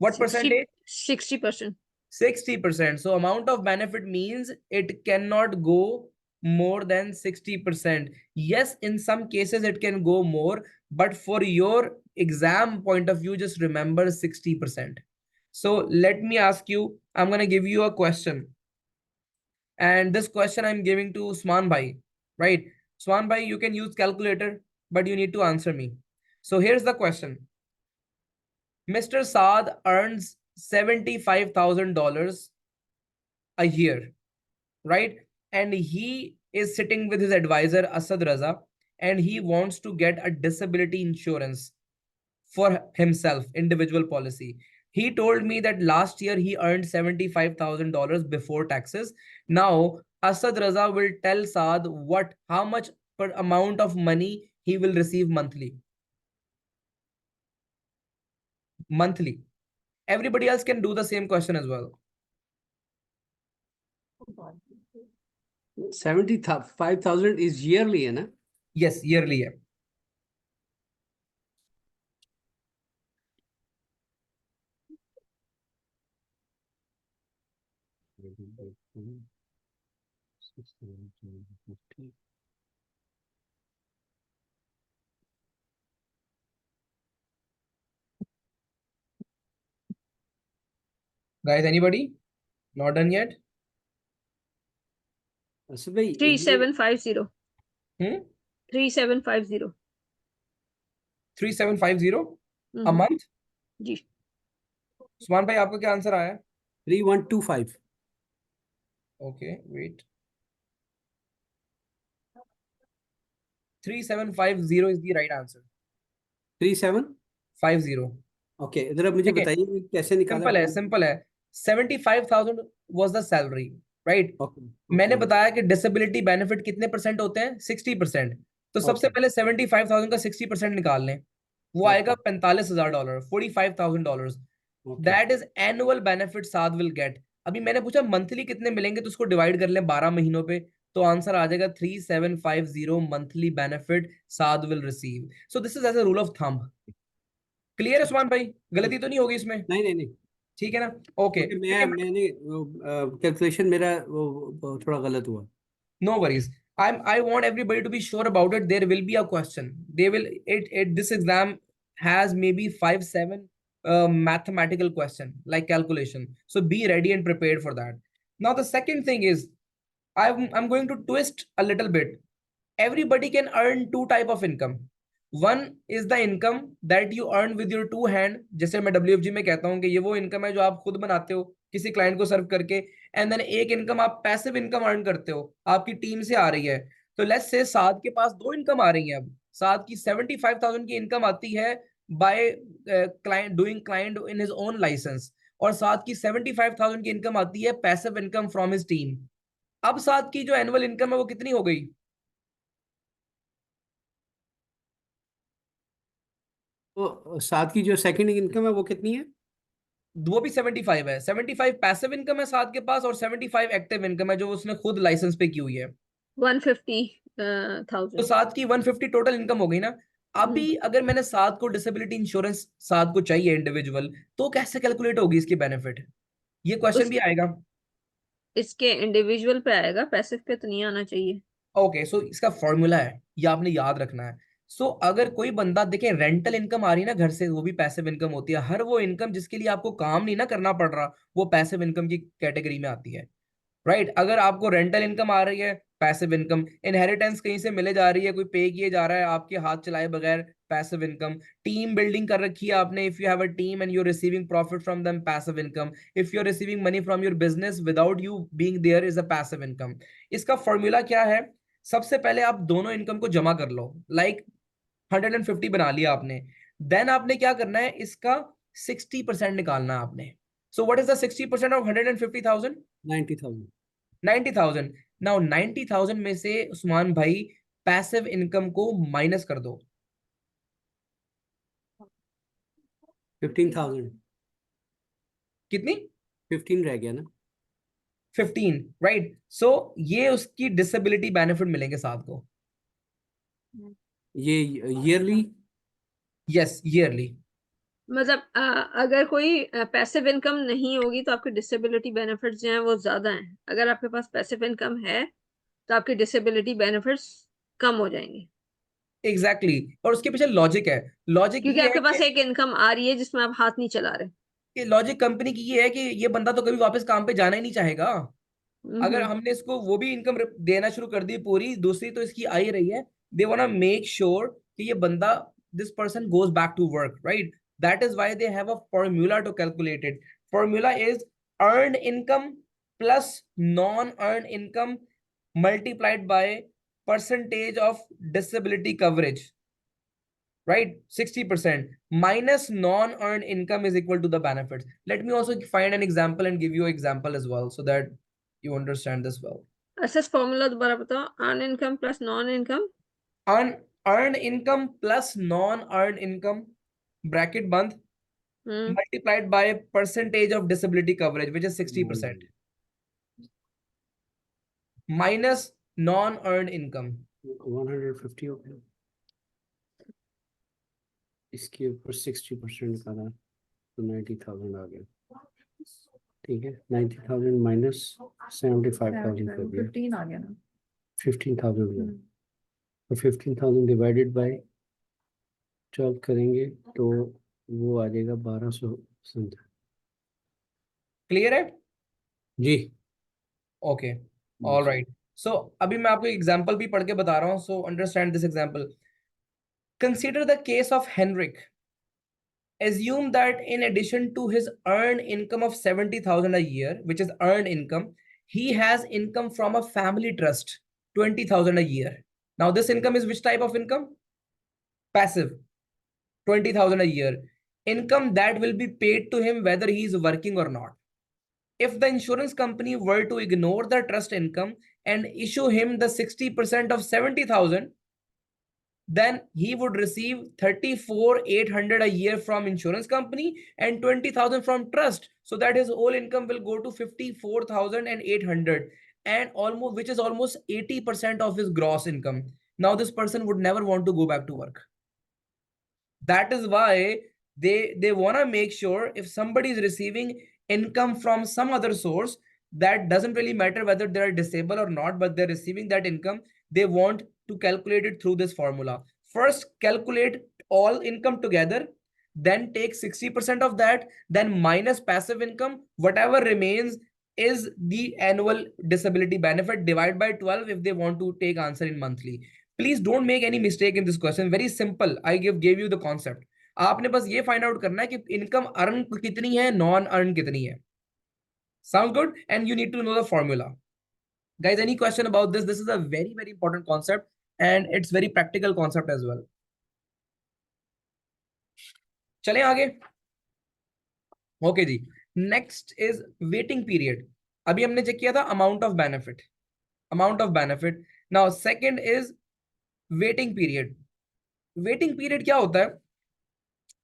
What percentage? 60%. 60%. So amount of benefit means it cannot go more than 60%. Yes, in some cases it can go more, but for your exam point of view, just remember 60%. So let me ask you, I'm going to give you a question. And this question I'm giving to Swan Bhai, right? Swan Bhai, you can use calculator, but you need to answer me. So here's the question. Mr. Saad earns $75,000 a year, right? And he is sitting with his advisor, Asad Raza, and he wants to get a disability insurance for himself, individual policy. He told me that last year he earned $75,000 before taxes. Now, Asad Raza will tell Saad how much per amount of money he will receive monthly. Monthly. Everybody else can do the same question as well. 75,000 is yearly, है ना? Yes, yearly है. Guys, anybody not done yet? Asad भाई ये 3750 Hmm? 3750 3750 a month? जी सुमान भाई आपका क्या answer आया? 3125 Okay, wait. 3750 is the right answer. 37 50. Okay इधर अब मुझे ठीक है, बताइए कैसे निकाला सिंपल है, आपने? सिंपल है. 75,000 was the salary, right? Okay मैंने ओके बताया कि डिसेबिलिटी बेनिफिट कितने परसेंट होते हैं? 60%. तो सबसे ओके पहले 75,000 का 60% निकाल लें. वो आएगा okay $45,000, $45,000. Okay that is annual benefit Saad will get. अभी मैंने पूछा मंथली कितने मिलेंगे, तो उसको डिवाइड कर लें 12 महीनों पे, तो आंसर आ जाएगा 3750 monthly benefit Saad will receive. So this is as a rule of thumb. Clear है सुमान भाई? गलती तो नहीं होगी इसमें? नहीं नहीं नहीं ठीक है ना? ओके, क्योंकि सेकंड. मैंने कैलकुलेशन मेरा वो थोड़ा गलत हुआ. No worries. I want everybody to be sure about it. There will be a question. They will it this exam has maybe 5 7 mathematical question like calculation. So be ready and prepared for that. Now the second thing is I'm going to twist a little bit. Everybody can earn two type of income. One is the income that you earn with your two hand. जैसे मैं WFG में कहता हूँ कि ये वो income है जो आप खुद बनाते हो किसी क्लाइंट को सर्व करके. एंड देन एक इनकम आप पैसिव इनकम अर्न करते हो, आपकी टीम से आ रही है. तो लेट्स से साद के पास दो इनकम आ रही है. अब साद की 75,000 की इनकम आती है by client doing client in his own license, और साद की 75,000 की इनकम आती है passive income from his team. अब साद की जो एनुअल इनकम है वो कितनी हो गई? तो साथ की जो सेकंड इनकम है वो कितनी है? वो भी 75 है. 75 पैसिव इनकम है साद के पास, और 75 एक्टिव इनकम है जो उसने खुद लाइसेंस पे की हुई है. 150,000 तो साद की 150 टोटल इनकम हो गई ना. अभी अगर मैंने साद को डिसेबिलिटी इंश्योरेंस साद को चाहिए इंडिविजुअल, तो कैसे कैलकुलेट होगी इसकी बेनिफिट? ये क्वेश्चन उस भी आएगा. इसके इंडिविजुअल पे आएगा, पैसिव पे तो नहीं आना चाहिए. ओके, सो इसका फॉर्मूला है, ये आपने याद रखना है. सो अगर कोई बंदा देखे रेंटल इनकम आ रही है ना घर से, वो भी पैसिव इनकम होती है. हर वो इनकम जिसके लिए आपको काम नहीं ना करना पड़ रहा, वो पैसिव इनकम की कैटेगरी में आती है. राइट अगर आपको रेंटल इनकम आ रही है, पैसिव इनकम. इनहेरिटेंस कहीं से मिले जा रही है, कोई पे किए जा रहा है आपके हाथ चलाए बगैर, पैसिव इनकम. टीम बिल्डिंग कर रखी है आपने, if you have a team and you are receiving profit from them, passive income. If you are receiving money from your business without you being there, is a passive income. इसका formula क्या है? सबसे पहले आप दोनों income को जमा कर लो. लाइक 150 बना लिया आपने. देन आपने क्या करना है, इसका 60% निकालना है आपने. So what is the 60% of 150,000? 90,000. 90,000. Now 90,000 में से उस्मान भाई पैसिव इनकम को माइनस कर दो. 15,000. कितनी? 15 रह गया ना. 15. राइट. सो ये उसकी डिसेबिलिटी बेनिफिट मिलेंगे साथ को. ये ईयरली. Yes, yearly. मतलब अगर कोई पैसिव इनकम नहीं होगी तो आपके डिसेबिलिटी बेनिफिट्स जो हैं वो ज्यादा हैं. अगर आपके पास पैसिव इनकम है तो आपके डिसेबिलिटी बेनिफिट्स कम हो जाएंगे. Exactly exactly. और उसके पीछे लॉजिक है. लॉजिक क्योंकि ये है आपके पास कि एक इनकम आ रही है जिसमें आप हाथ नहीं चला रहे. लॉजिक कंपनी की ये है कि ये बंदा तो कभी वापस काम पे जाना ही नहीं चाहेगा. अगर हम्म. हमने इसको वो भी इनकम देना शुरू कर दी पूरी, दूसरी तो इसकी आ ही रही है. They want to make sure कि ये बंदा, this person goes back to work. Right that is why they have a formula to calculate it. Formula is earned income plus non earn income multiplied by percentage of disability coverage. Right, 60% minus non-earned income is equal to the benefits. Let me also find an example and give you an example as well so that you understand this well. अच्छा formula दोबारा बताओ. Earn income plus non income. Earned income plus non-earned income, bracket बंद, multiplied by percentage of disability coverage, which is 60%, minus non-earned income. 150 हो गया. इसके ऊपर 60% निकाला तो 90,000 आ गया. ठीक है 90,000 माइनस 75,000 कर दिया. 15 आ गया ना. 15,000 हो. तो 15,000 डिवाइडेड बाय 12 करेंगे तो वो आ जाएगा 1200 समथिंग. क्लियर है? जी ओके, ऑल राइट। सो अभी मैं आपको एग्जांपल भी पढ़ के बता रहा हूँ, so understand this example. Consider the case of Henrik. Assume that in addition to his earned income of 70,000 a year, which is earned income, he has income from a family trust, 20,000 a year. Now, this income is which type of income? Passive, 20,000 a year. Income that will be paid to him whether he is working or not. If the insurance company were to ignore the trust income and issue him the 60% of 70,000, then he would receive 34,800 a year from insurance company and 20,000 from trust, so that his whole income will go to 54,800, and almost, which is almost 80% of his gross income. Now this person would never want to go back to work. That is why they want to make sure if somebody is receiving income from some other source, that doesn't really matter whether they're disabled or not, but they're receiving that income, they want to calculate it through this formula. First calculate all income together, then take 60% of that, then minus passive income, whatever remains is the annual disability benefit, divide by 12 if they want to take answer in monthly. Please don't make any mistake in this question. Very simple. I gave you the concept. आपने बस ये find out करना है कि income earn कितनी है, non earn कितनी है. Sounds good? And you need to know the formula. Guys, any question about this? This is a very, very important concept and it's very practical concept as well. चलें आगे. Okay जी. Next is waiting period. अभी हमने check किया था amount of benefit. Amount of benefit. Now second is waiting period. Waiting period क्या होता है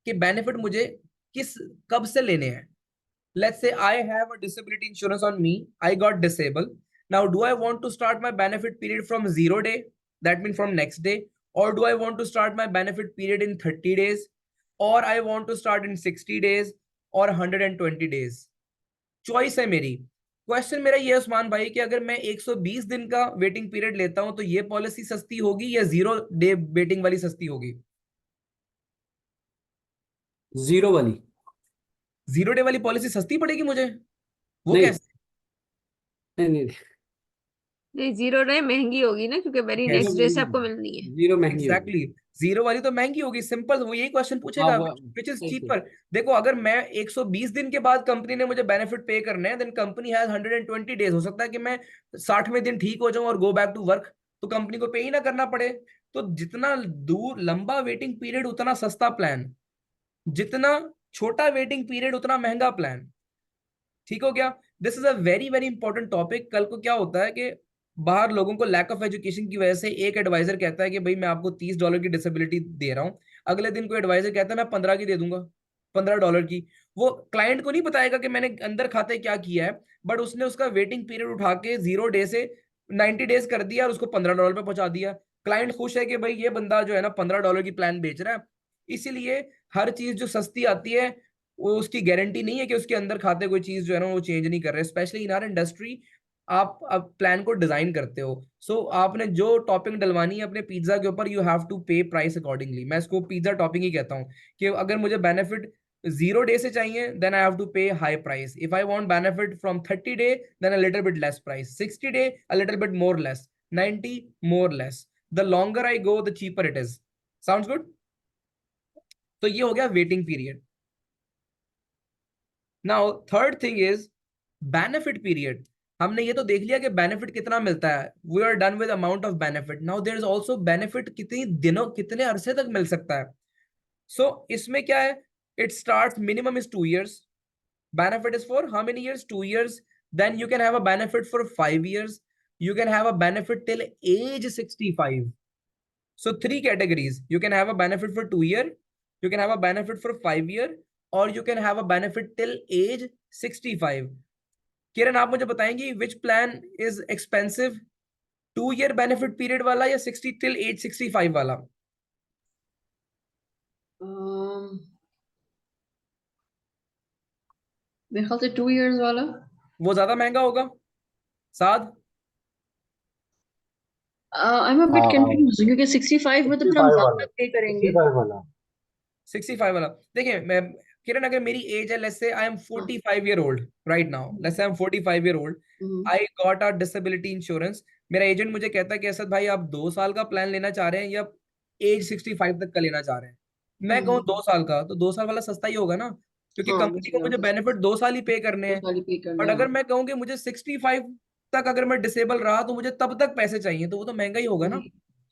कि बेनिफिट मुझे किस कब से लेने हैं. Let's say I have a disability insurance on me. I got disabled. Now, do I want to start my benefit period from 0 day? That means from next day. Or do I want to start my benefit period in 30 days? Or I want to start in 60 days or 120 days? Choice है मेरी. Question मेरा ये उस्मान भाई कि अगर मैं 120 दिन का वेटिंग पीरियड लेता हूं तो ये पॉलिसी सस्ती होगी या 0 डे वेटिंग वाली सस्ती होगी? 0 वाली. 0 डे वाली पॉलिसी सस्ती पड़ेगी मुझे. वो नहीं कैसे? नहीं नहीं, नहीं, 0 डे महंगी होगी ना, क्योंकि वेरी Yes. नेक्स्ट डे से आपको मिलनी है. 0 महंगी होगी. एग्जैक्टली. जीरो वाली तो महंगी होगी. सिंपल, वो यही क्वेश्चन हाँ पूछेगा वो विच इज सही सही. चीपर. देखो अगर मैं 120 दिन के बाद कंपनी ने मुझे बेनिफिट पे करने हैं, देन कंपनी हैज 120 डेज. हो सकता है कि मैं 60वें दिन ठीक हो जाऊं और गो बैक टू वर्क, तो कंपनी को पे ही ना करना पड़े. तो जितना दूर लंबा वेटिंग पीरियड उतना सस्ता प्लान, जितना छोटा वेटिंग पीरियड उतना महंगा प्लान. ठीक हो गया. This is a very very important topic. कल को क्या होता है कि बाहर लोगों को लैक ऑफ एजुकेशन की वजह से एक एडवाइजर कहता है कि भाई मैं आपको $30 की डिसेबिलिटी दे रहा हूँ, अगले दिन कोई एडवाइजर कहता है मैं 15 की दे दूंगा, $15 की. वो क्लाइंट को नहीं बताएगा कि मैंने अंदर खाते क्या किया है, बट उसने उसका वेटिंग पीरियड उठा के 0 डे से 90 डेज कर दिया और उसको $15 पे पहुंचा दिया. क्लाइंट खुश है कि भाई ये बंदा जो है ना $15 की प्लान बेच रहा है. इसीलिए हर चीज जो सस्ती आती है वो उसकी गारंटी नहीं है कि उसके अंदर खाते कोई चीज जो है ना वो चेंज नहीं कर रहे. स्पेशली इन आवर इंडस्ट्री आप अब प्लान को डिजाइन करते हो, सो आपने जो टॉपिंग डलवानी है अपने पिज्जा के ऊपर, यू हैव टू पे प्राइस अकॉर्डिंगली. मैं इसको पिज्जा टॉपिंग ही कहता हूँ कि अगर मुझे बेनिफिट 0 डे से चाहिए then I have to pay high price. If I want benefit from 30 day then a little bit less price, 60 day a little bit more less, 90 more less. The longer I go the cheaper it is. Sounds good. तो ये हो गया waiting period. Now third thing is benefit period. हमने ये तो देख लिया कि बेनिफिट कितना मिलता है. We are done with amount of benefit. Now there is also benefit कितनी दिनों कितने अरसे तक मिल सकता है. सो इसमें क्या है, it starts minimum is 2 years. Benefit is for how many years? 2 years. Then you can have a benefit for 5 years. You can have a benefit till age 65. So 3 categories. You can have a benefit for 2 year, you can have a benefit for 5 year, or you can have a benefit till age 65. किरण आप मुझे बताएंगी विच plan is expensive, 2 year benefit period वाला या 60 till age 65 वाला? मेरे ख्याल से 2 years वाला. वो ज्यादा महंगा होगा साद? I'm a bit confused क्योंकि 65 में तो फिर हम 65 ज्यादा वाला, पे करेंगे. 65 वाला. 65 वाला देखिए, मैं किरण, अगर मेरी एज है, let's say I M 45 year old right now, let's say I M 45 year old, I got a disability insurance, मेरा एजेंट मुझे कहता है कि असद भाई आप 2 साल का प्लान लेना चाह रहे हैं या एज 65 तक का लेना चाह रहे हैं, मैं कहूँ 2 साल का, तो 2 साल वाला सस्ता ही होगा ना, क्योंकि हाँ कंपनी को मुझे बेनिफिट 2 साल ही पे करने दो हैं। साल ही पे करने बट हैं। अगर मैं कहूँ कि मुझे 65 तक अगर मैं डिसेबल रहा तो मुझे तब तक पैसे चाहिए, तो वो तो महंगा ही होगा ना।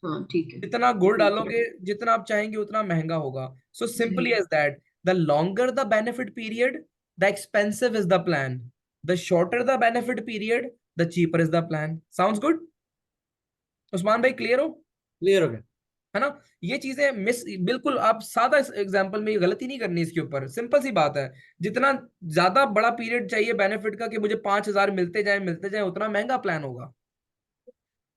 हाँ ठीक है। जितना गुड़ बिल्कुल डालोगे, correct। जितना आप चाहेंगे उतना महंगा होगा। सो जी। Simply as that, the longer the benefit period, the expensive is the plan, the shorter the benefit period, the cheaper is the plan. Sounds good Usman भाई, क्लियर हो? क्लियर हो गया। है ना? ये चीजें मिस, बिल्कुल आप सादा एग्जांपल में ये गलती नहीं करनी इसके ऊपर, सिंपल सी बात है। जितना ज्यादा बड़ा पीरियड चाहिए बेनिफिट का कि मुझे 5,000 मिलते जाए उतना महंगा प्लान होगा।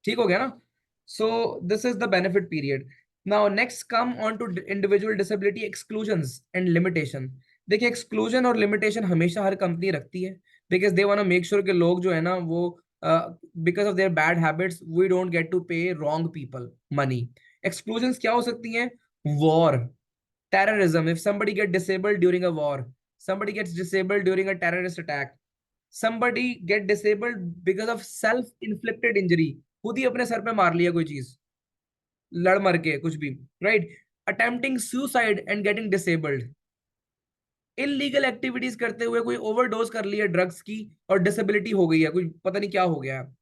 ठीक हो गया ना? So this is the benefit period. Now next come on to individual disability exclusions and limitation. देखिए, एक्सक्लूजन और लिमिटेशन हमेशा हर कंपनी रखती है, because they want to make sure कि लोग जो है ना वो because of their bad habits we don't get to pay wrong people money. Exclusions क्या हो सकती हैं? War, terrorism, if somebody get disabled during a war, somebody gets disabled during a terrorist attack, somebody get disabled because of self inflicted injury, खुद ही अपने sir पे मार लिया कोई चीज, लड़ मर के कुछ भी, right? Attempting suicide and getting disabled, illegal activities करते हुए कोई ओवरडोज कर लिया ड्रग्स की और डिसेबिलिटी हो गई है, कोई पता नहीं क्या हो गया है।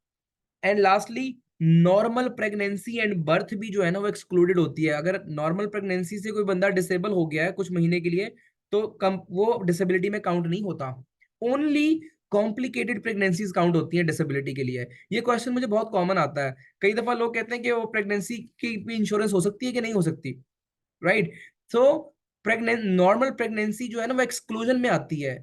And lastly, normal pregnancy and birth भी जो है ना वो एक्सक्लूडेड होती है। अगर नॉर्मल प्रेगनेंसी से कोई बंदा डिसेबल हो गया है कुछ महीने के लिए तो कम वो डिसेबिलिटी में काउंट नहीं होता। ओनली कॉम्प्लिकेटेड प्रेगनेंसीज काउंट होती हैं डिसेबिलिटी के लिए। ये क्वेश्चन मुझे बहुत कॉमन आता है, कई दफा लोग कहते हैं कि वो प्रेगनेंसी की भी इंश्योरेंस हो सकती है कि नहीं हो सकती, right? So pregnant normal pregnancy जो है ना वो एक्सक्लूजन में आती है,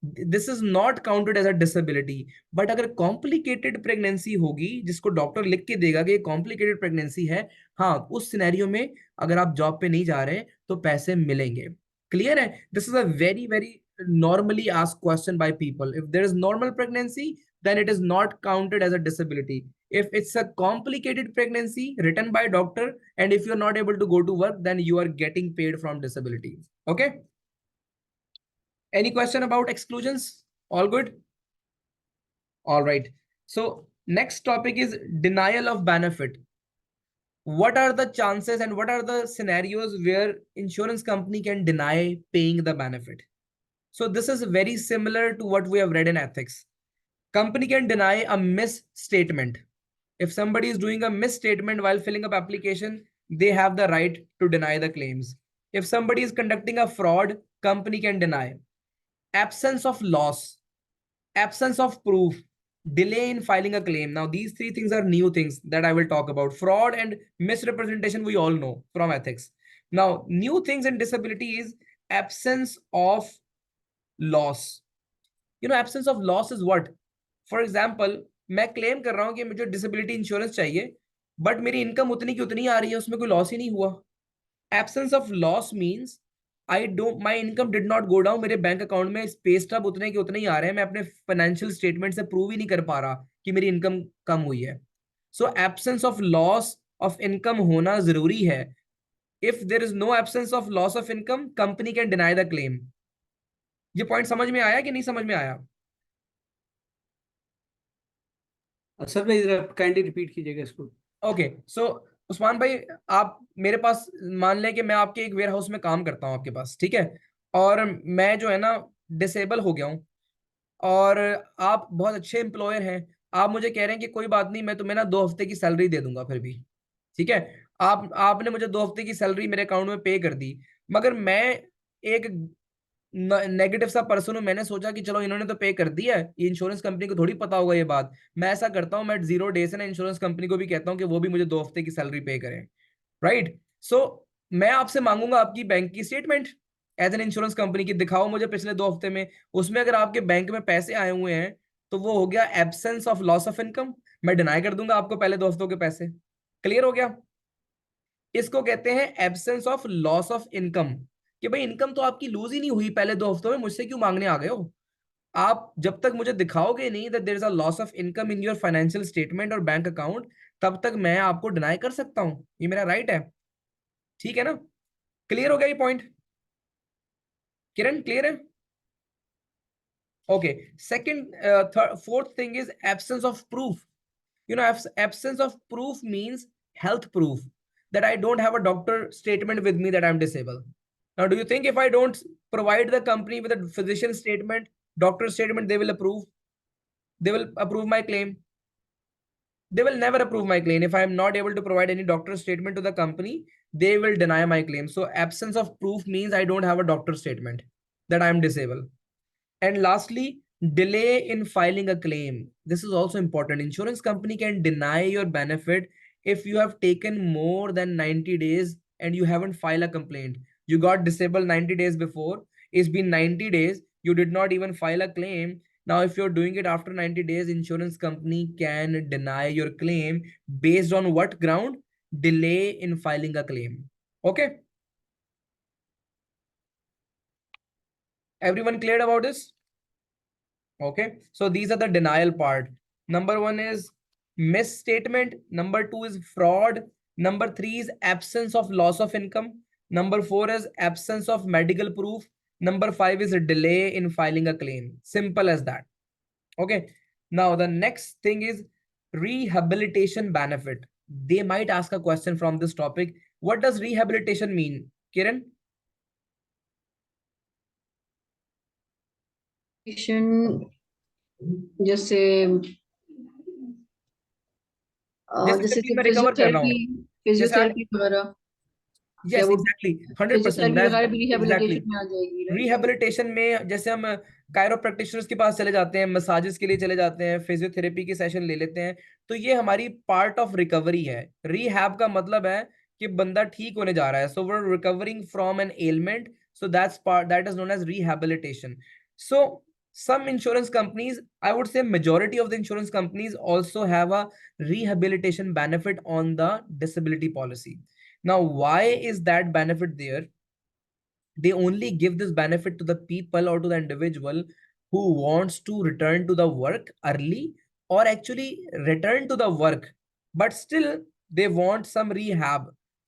this is not counted as a disability. But अगर कॉम्प्लिकेटेड प्रेगनेंसी होगी जिसको डॉक्टर लिख के देगा कि कॉम्प्लिकेटेड प्रेगनेंसी है, हाँ, उस सिनेरियो में अगर आप जॉब पे नहीं जा रहे तो पैसे मिलेंगे। क्लियर है? This is a very very normally asked question by people. If there is normal pregnancy, then it is not counted as a disability. If it's a complicated pregnancy written by doctor and if you're not able to go to work, then you are getting paid from disability. Okay, any question about exclusions? All good? All right, so next topic is denial of benefit. What are the chances and what are the scenarios where insurance company can deny paying the benefit? So this is very similar to what we have read in ethics. Company can deny a misstatement. If somebody is doing a misstatement while filling up application, they have the right to deny the claims. If somebody is conducting a fraud, company can deny. Absence of loss, absence of proof, delay in filing a claim. Now, these three things are new things that I will talk about. Fraud and misrepresentation, we all know from ethics. Now, new things in disability is absence of loss. Absence of loss is what? For example, मैं claim कर रहा हूं कि मुझे disability insurance चाहिए, but मेरी income उतनी की उतनी आ रही है, उसमें कोई लॉस ही नहीं हुआ। Absence of loss means I don't, my income did not go down, मेरे बैंक अकाउंट में पे स्टब उतने के उतने ही आ रहे हैं, मैं अपने फाइनेंशियल स्टेटमेंट से प्रूव ही नहीं कर पा रहा कि मेरी इनकम कम हुई है। So absence of loss of income होना जरूरी है। If there is no absence of loss of income, company can deny the claim. ये पॉइंट समझ में आया कि नहीं समझ में आया? सर भाई जरा काइंडली रिपीट कीजिएगा इसको। ओके, सो उस्मान भाई, आप मेरे पास मान लें कि मैं आपके एक वेयर हाउस में काम करता हूँ आपके पास, ठीक है? और मैं जो है ना डिसेबल हो गया हूँ, और आप बहुत अच्छे एम्प्लॉयर हैं, आप मुझे कह रहे हैं कि कोई बात नहीं, मैं तुम्हें ना 2 हफ्ते की सैलरी दे दूंगा फिर भी, ठीक है? आपने मुझे 2 हफ्ते की सैलरी मेरे अकाउंट में पे कर दी, मगर मैं एक नेगेटिव सा पर्सन हूं, मैंने सोचा कि चलो इन्होंने तो पे कर दिया है, ये इंश्योरेंस कंपनी को थोड़ी पता होगा ये बात। मैं ऐसा करता हूँ, मैं 0 days से ना इंश्योरेंस कंपनी को भी कहता हूँ कि वो भी मुझे 2 हफ्ते की सैलरी पे करें, राइट? सो मैं आपसे मांगूंगा आपकी बैंक की statement as an insurance company की, दिखाओ मुझे पिछले 2 हफ्ते में, उसमें अगर आपके बैंक में पैसे आए हुए हैं तो वो हो गया absence of loss of income, मैं डिनाई कर दूंगा आपको पहले 2 हफ्तों के पैसे। क्लियर हो गया? इसको कहते हैं absence of loss of income, कि भाई इनकम तो आपकी लूज ही नहीं हुई पहले 2 हफ्तों में, मुझसे क्यों मांगने आ गए हो? आप जब तक मुझे दिखाओगे नहीं that there is a loss of income in your financial statement और बैंक अकाउंट, तब तक मैं आपको डिनाई कर सकता हूं, ये मेरा राइट है। ठीक है ना? क्लियर हो गया ये पॉइंट? किरण क्लियर है? Okay. Second, fourth thing is absence of proof. You know, absence of proof means health proof, that I don't have a doctor statement with me that I'm disabled. Now, do you think if I don't provide the company with a physician statement, doctor statement, they will approve? They will approve my claim? They will never approve my claim. If I am not able to provide any doctor statement to the company, they will deny my claim. So absence of proof means I don't have a doctor statement that I am disabled. And lastly, delay in filing a claim. This is also important. Insurance company can deny your benefit if you have taken more than 90 days and you haven't filed a complaint. You got disabled 90 days before. It's been 90 days. You did not even file a claim. Now, if you're doing it after 90 days, insurance company can deny your claim based on what ground? Delay in filing a claim. Okay. Everyone cleared about this? Okay, so these are the denial part. Number one is misstatement. Number two is fraud. Number three is absence of loss of income. Number four is absence of medical proof. Number five is a delay in filing a claim. Simple as that. Okay, now the next thing is rehabilitation benefit. They might ask a question from this topic. What does rehabilitation mean, Kiran? जैसे जैसे मैं recover कर रहा हूँ, physiotherapy वगैरह, क्या yes वो exactly 100%। Physiotherapy वगैरह भी एग्जैक्टली रिहेबिलिटेशन में आ जाएगी, राइट? रिहेबिलिटेशन में जैसे हम कायरोप्रैक्टिशनर्स के पास चले जाते हैं, मसाजेस के लिए चले जाते हैं, फिजियोथेरेपी की सेशन ले लेते हैं, तो ये हमारी पार्ट ऑफ रिकवरी है। रिहैब का मतलब है कि बंदा ठीक होने जा रहा है, so we recovering from an element, so that's part, that is known as rehabilitation. सो some insurance companies, I would say majority of the insurance companies also have a rehabilitation benefit on the disability policy. Now, why is that benefit there? They only give this benefit to the people or to the individual who wants to return to the work early, or actually return to the work, but still they want some rehab.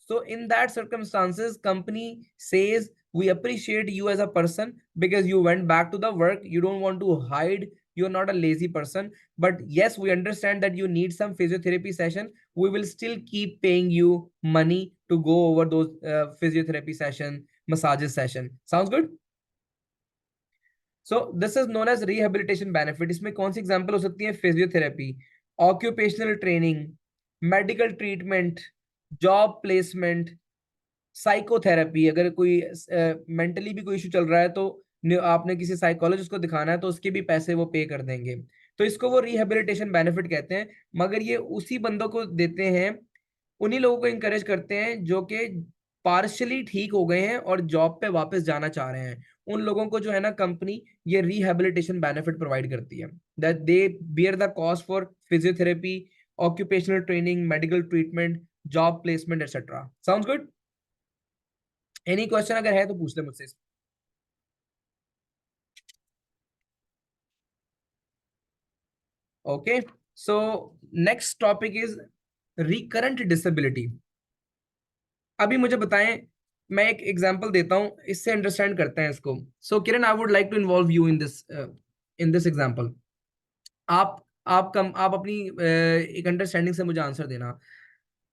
So in that circumstances, company says, we appreciate you as a person because you went back to the work. You don't want to hide. You're not a lazy person. But yes, we understand that you need some physiotherapy session. We will still keep paying you money to go over those physiotherapy session, massages session. Sounds good? So this is known as rehabilitation benefit. इसमें कौन सी example हो सकती है? Physiotherapy, occupational training, medical treatment, job placement, psychotherapy. अगर कोई mentally भी कोई issue चल रहा है तो आपने किसी साइकोलॉजिस्ट को दिखाना है तो उसके भी पैसे वो पे कर देंगे, तो इसको वो रिहेबिलिटेशन बेनिफिट कहते हैं। मगर ये उसी बंदों को देते हैं, उन्हीं लोगों को इंकरेज करते हैं जो कि पार्शियली ठीक हो गए हैं और जॉब पे वापस जाना चाह रहे हैं। उन लोगों को जो है ना, कंपनी ये रिहेबिलिटेशन बेनिफिट प्रोवाइड करती है, that they bear the cost for physiotherapy, occupational training, medical treatment, job placement etcetera. Sounds good? Any question अगर है तो पूछ ले मुझसे। Okay, so next topic is recurrent disability. अभी मुझे बताएं, मैं एक एग्जांपल देता हूं, इससे अंडरस्टैंड करते हैं इसको। So Kiran, I would like to involve you in this example. आप अपनी एक अंडरस्टैंडिंग से मुझे आंसर देना।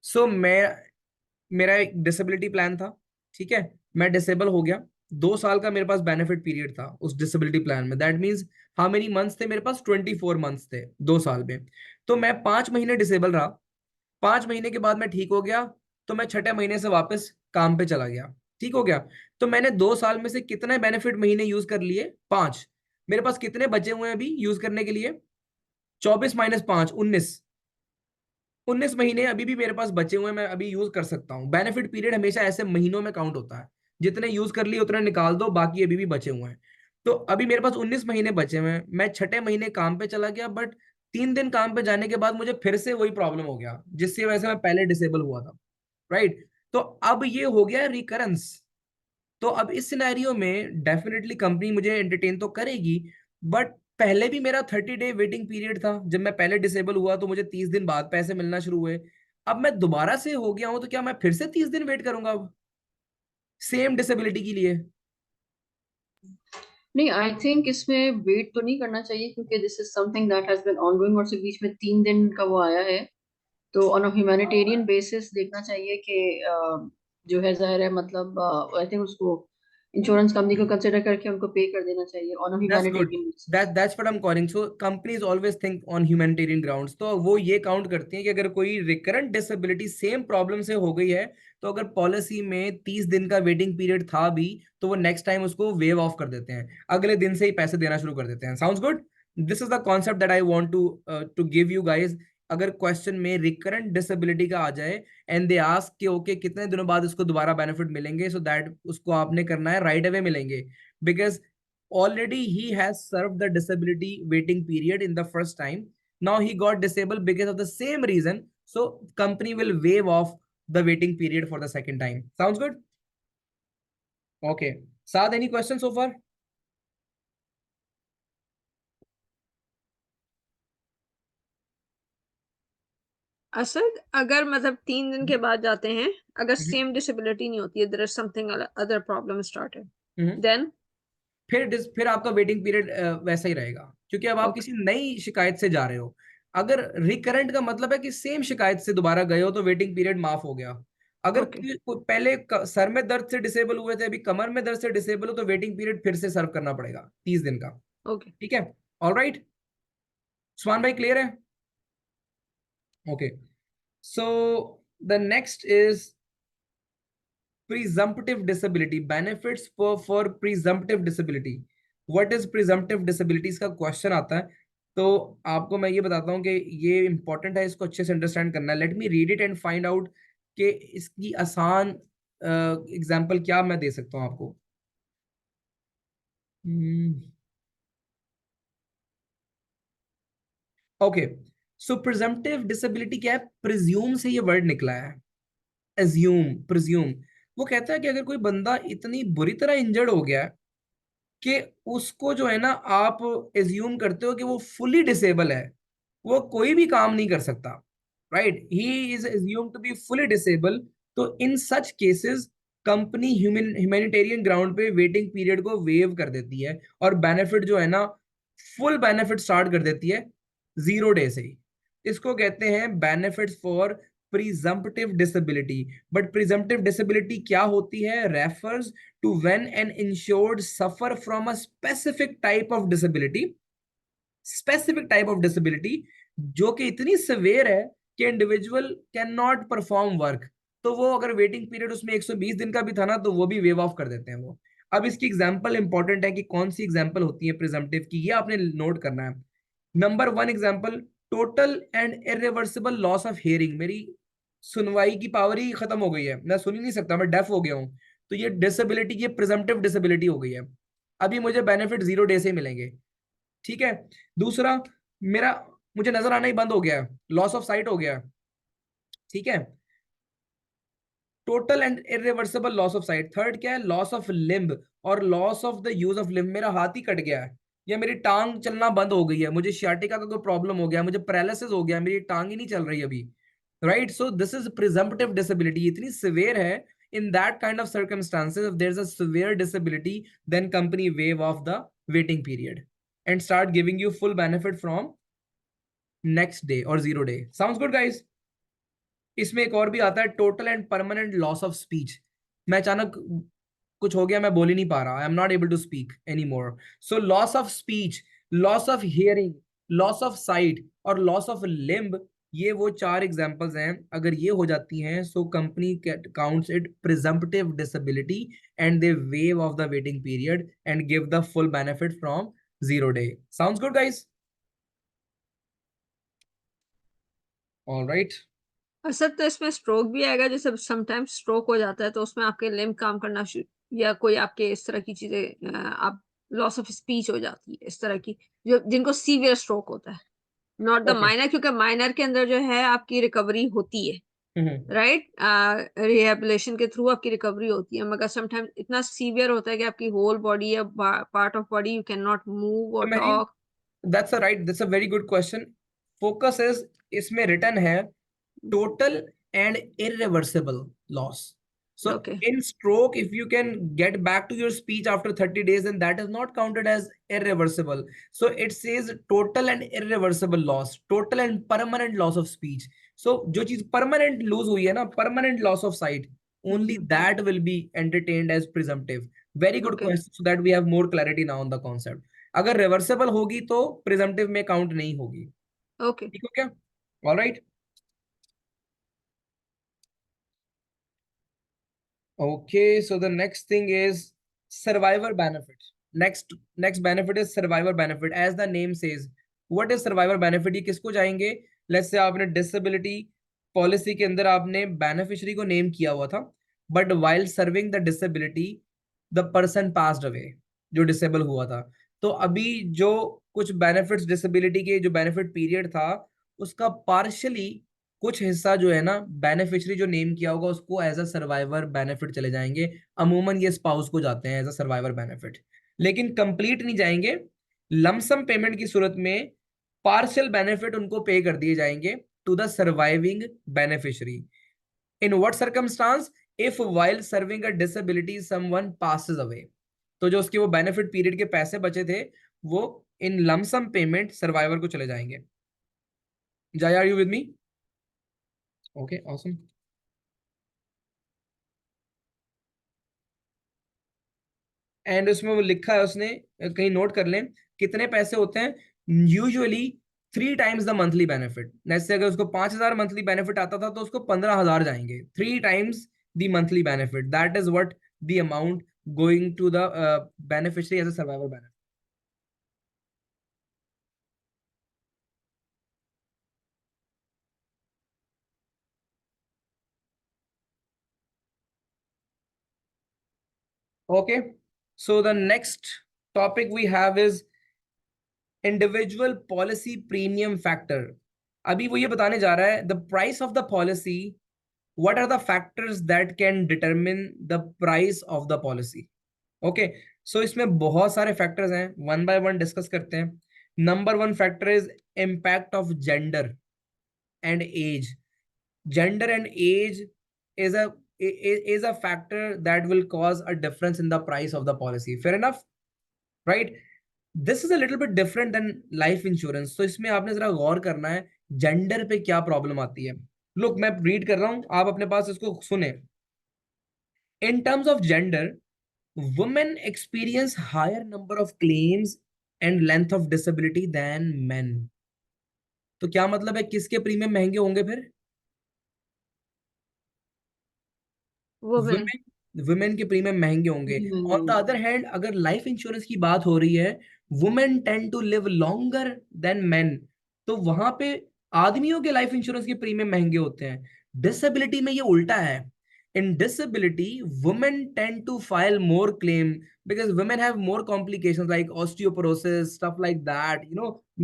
सो मेरा एक डिसेबिलिटी प्लान था, ठीक है? मैं डिसेबल हो गया, 2 साल का मेरे पास बेनिफिट पीरियड था उस डिसेबिलिटी प्लान में। That means how many months थे मेरे पास? 24 मंथ्स थे 2 साल में। तो मैं 5 महीने डिसेबल रहा, 5 महीने के बाद मैं ठीक हो गया, तो मैं छठे महीने से वापस काम पे चला गया, ठीक हो गया। तो मैंने 2 साल में से कितने बेनिफिट महीने यूज कर लिए? 5। मेरे पास कितने बचे हुए हैं अभी यूज करने के लिए? 24 माइनस 5, 19 महीने अभी भी मेरे पास बचे हुए हैं, मैं अभी यूज कर सकता हूँ। बेनिफिट पीरियड हमेशा ऐसे महीनों में काउंट होता है, जितने यूज कर लिए उतने निकाल दो, बाकी अभी भी बचे हुए हैं। तो अभी मेरे पास 19 महीने बचे हुए हैं, मैं छठे महीने काम पे चला गया, बट 3 दिन काम पे जाने के बाद मुझे फिर से वही प्रॉब्लम हो गया जिसकी वजह से मैं पहले डिसेबल हुआ था, राइट? तो अब ये हो गया रिकरेंस। तो अब इस सिनेरियो में डेफिनेटली कंपनी मुझे एंटरटेन तो करेगी, बट पहले भी मेरा 30 डे वेटिंग पीरियड था। जब मैं पहले डिसेबल हुआ तो मुझे 30 दिन बाद पैसे मिलना शुरू हुए। अब मैं दोबारा से हो गया हूं, तो क्या मैं फिर से 30 दिन वेट करूंगा अब सेम डिसेबिलिटी के लिए? नहीं, आई थिंक इसमें वेट तो नहीं करना चाहिए, क्योंकि this is something that has been ongoing, और सिर्फ बीच में 3 दिन का वो आया है। तो ऑन अ ह्यूमैनिटेरियन बेसिस देखना चाहिए कि जो है जाहिर है, मतलब आई थिंक उसको इंश्योरेंस कंपनी को कंसिडर करके उनको पे कर देना चाहिए on a That's good. Humanitarian basis. That's what I'm calling. So companies always think on humanitarian grounds. तो वो ये काउंट करती हैं कि अगर कोई रिकरेंट डिसेबिलिटी सेम प्रॉब्लम से हो गई है, तो अगर पॉलिसी में 30 दिन का वेटिंग पीरियड था भी, तो वो नेक्स्ट टाइम उसको वेव ऑफ कर देते हैं, अगले दिन से ही पैसे देना शुरू कर देते हैं. Sounds good. This is the concept that I want to give you guys. अगर क्वेश्चन में रिकरेंट डिसेबिलिटी का आ जाए एंड दे आस्क कि ओके कितने दिनों बाद उसको दोबारा बेनिफिट मिलेंगे, सो दैट उसको आपने करना है राइट अवे मिलेंगे, because already he has served the disability waiting period in the first time. Now he got disabled because of the same reason, so company will waive off the waiting period for the second time. Sounds good? Okay, Saad, any questions so far? Asad, अगर मतलब 3 दिन के बाद जाते हैं, अगर same disability नहीं होती है, there is something other problem started, then फिर आपका वेटिंग पीरियड वैसा ही रहेगा, क्योंकि अब आप किसी नई शिकायत से जा रहे हो. अगर रिकरेंट का मतलब है कि सेम शिकायत से दोबारा गए हो, तो वेटिंग पीरियड माफ हो गया. अगर पहले सर में दर्द से डिसेबल हुए थे, अभी कमर में दर्द से डिसेबल हो, तो वेटिंग पीरियड फिर से सर्व करना पड़ेगा 30 दिन का. ओके, ठीक है. ऑल राइट, सुमान भाई क्लियर है? Okay, so the next is presumptive disability. Benefits for presumptive disability. What is presumptive disability? इसका क्वेश्चन आता है, तो आपको मैं ये बताता हूँ कि ये इंपॉर्टेंट है, इसको अच्छे से अंडरस्टैंड करना है. Let me read it and find out कि इसकी आसान एग्जांपल क्या मैं दे सकता हूँ आपको. ओके, सो प्रिजम्पटिव डिसेबिलिटी क्या है? प्रिज्यूम से ये वर्ड निकला है. Assume, presume. वो कहता है कि अगर कोई बंदा इतनी बुरी तरह इंजर्ड हो गया है कि उसको जो है ना, आप एज्यूम करते हो कि वो फुली डिसेबल है, वो कोई भी काम नहीं कर सकता, right? He is assume to be fully disable. तो in such cases company humanitarian ground पे वेटिंग पीरियड को वेव कर देती है, और बेनिफिट जो है ना, फुल बेनिफिट स्टार्ट कर देती है 0 डे से ही. इसको कहते हैं benefits for presumptive disability. But presumptive disability क्या होती है? Refers to when an insured suffer from a specific type of disability, जो कि इतनी सिवियर है कि individual can not perform work. तो वो अगर वेटिंग पीरियड उसमें 120 दिन का भी था ना, तो वो भी वेव ऑफ कर देते हैं वो. अब इसकी एग्जांपल इंपॉर्टेंट है कि कौन सी एग्जांपल होती है प्रिजम्पटिव की, ये आपने नोट करना है. Number 1 example, total and irreversible loss of hearing. मेरी सुनवाई की पावर ही खत्म हो गई है, मैं सुन ही नहीं सकता, मैं डेफ हो गया हूं. तो ये डिसेबिलिटी, ये प्रिजम्पटिव डिसेबिलिटी हो गई है. अभी मुझे बेनिफिट 0 डे से मिलेंगे. ठीक है. दूसरा, मेरा मुझे नजर आना ही बंद हो गया है, लॉस ऑफ साइट हो गया है. ठीक है, total and irreversible loss of site. Third क्या है? लॉस ऑफ लिम्ब और loss of the use of limb. मेरा हाथ ही कट गया है, या मेरी टांग चलना बंद हो गई है, मुझे शियाटिका का कोई प्रॉब्लम हो गया, मुझे पैरालिसिस हो गया, मेरी टांग ही नहीं चल रही अभी, right? So this is presumptive disability. इतनी सिवियर है. In that kind of circumstances, if there's a severe disability, then company waive off the waiting period and start giving you full benefit from next day or 0 day. Sounds good, guys? इसमें एक और भी आता है, total and permanent loss of speech. मैं अचानक कुछ हो गया, मैं बोल ही नहीं पा रहा, I am not able to speak any more. So loss of speech, loss of hearing, loss of sight और लॉस ऑफ लिम्ब, ये वो 4 एग्जांपल्स हैं. अगर ये हो जाती हैं, so company counts it presumptive disability and they wave of the waiting period and give the full benefit from 0 day. Sounds good, guys? All right. Asad, तो इसमें स्ट्रोक भी आएगा? जैसे समटाइम्स स्ट्रोक हो जाता है, तो उसमें आपके लिम्ब काम करना शुरू, या कोई आपके इस तरह की चीजें, आप लॉस ऑफ स्पीच हो जाती है, इस तरह की, जो जिनको सीवियर स्ट्रोक होता है, नॉट द माइनर, क्योंकि माइनर के अंदर जो है आपकी रिकवरी होती है, राइट? रिहेबिलिटेशन के थ्रू आपकी रिकवरी होती है, मगर समटाइम्स इतना सीवियर होता है कि आपकी होल बॉडी या part of body you can not move or talk. That's a very good question. Focus is, इसमें रिटर्न है total and irreversible loss. So Okay. in stroke, if you can get back to your speech after 30 days, then that is not counted as irreversible. So it says total and irreversible loss, total and permanent loss of speech. So जो चीज permanent lose हुई है ना, permanent loss of sight, only that will be entertained as presumptive. Very good Okay. question, so that we have more clarity now on the concept. अगर reversible होगी तो presumptive में count नहीं होगी. Okay. ठीक हो क्या? All right. Okay, so the next thing is survivor benefit. Next benefit is survivor benefit. As the name says, what is survivor benefit? ये किसको जाएंगे? Let's say आपने disability policy के अंदर आपने beneficiary को name किया हुआ था, but while serving the disability, the person passed away, जो disable हुआ था. तो अभी जो कुछ benefits disability के जो benefit period था, उसका partially कुछ हिस्सा जो है ना, बेनिफिशियरी जो नेम किया होगा उसको एज अ सर्वाइवर बेनिफिट चले जाएंगे. अमूमन ये स्पाउस को जाते हैं एज अ सर्वाइवर बेनिफिट, लेकिन कंप्लीट नहीं जाएंगे. लमसम पेमेंट की सूरत में पार्शियल बेनिफिट उनको पे कर दिए जाएंगे to the surviving beneficiary. In what circumstance? If while serving a disability someone passes away, तो जो उसके वो बेनिफिट पीरियड के पैसे बचे थे वो इन लमसम पेमेंट सर्वाइवर को चले जाएंगे. Jay, are you with me? Okay, awesome. And उसमें वो लिखा है, उसने कहीं नोट कर लें कितने पैसे होते हैं. Usually 3 times the monthly benefit. जैसे अगर उसको 5,000 मंथली बेनिफिट आता था तो उसको 15,000 जाएंगे. 3 times the monthly benefit, that is what the amount going to the beneficiary as a survivor benefit. Okay, so the next topic we have is individual policy premium factor. अभी वो ये बताने जा रहा है the price of the policy, what are the factors that can determine the price of the policy. Okay, so इसमें बहुत सारे फैक्टर्स हैं, वन बाय वन डिस्कस करते हैं. Number 1 factor is impact of gender and age. Gender and age is a factor that will cause a difference in the price of the policy. Fair enough, right? This is a little bit different than life insurance. तो इसमें आपने जरा गौर करना है gender पे क्या problem आती है. लुक, मैं रीड कर रहा हूं, आप अपने पास इसको सुने. In terms of gender, women experience higher number of claims and length of disability than men. तो क्या मतलब है, किसके प्रीमियम महंगे होंगे फिर? Women. वुमेन के प्रीमियम महंगे होंगे. ऑन द अदर हैंड, अगर लाइफ इंश्योरेंस की बात हो रही है, women tend to live longer than men, तो वहां पे आदमियों के लाइफ इंश्योरेंस के प्रीमियम महंगे होते हैं. डिसेबिलिटी में ये उल्टा है. In disability, women tend to file more claim because women have more complications like osteoporosis, stuff like that,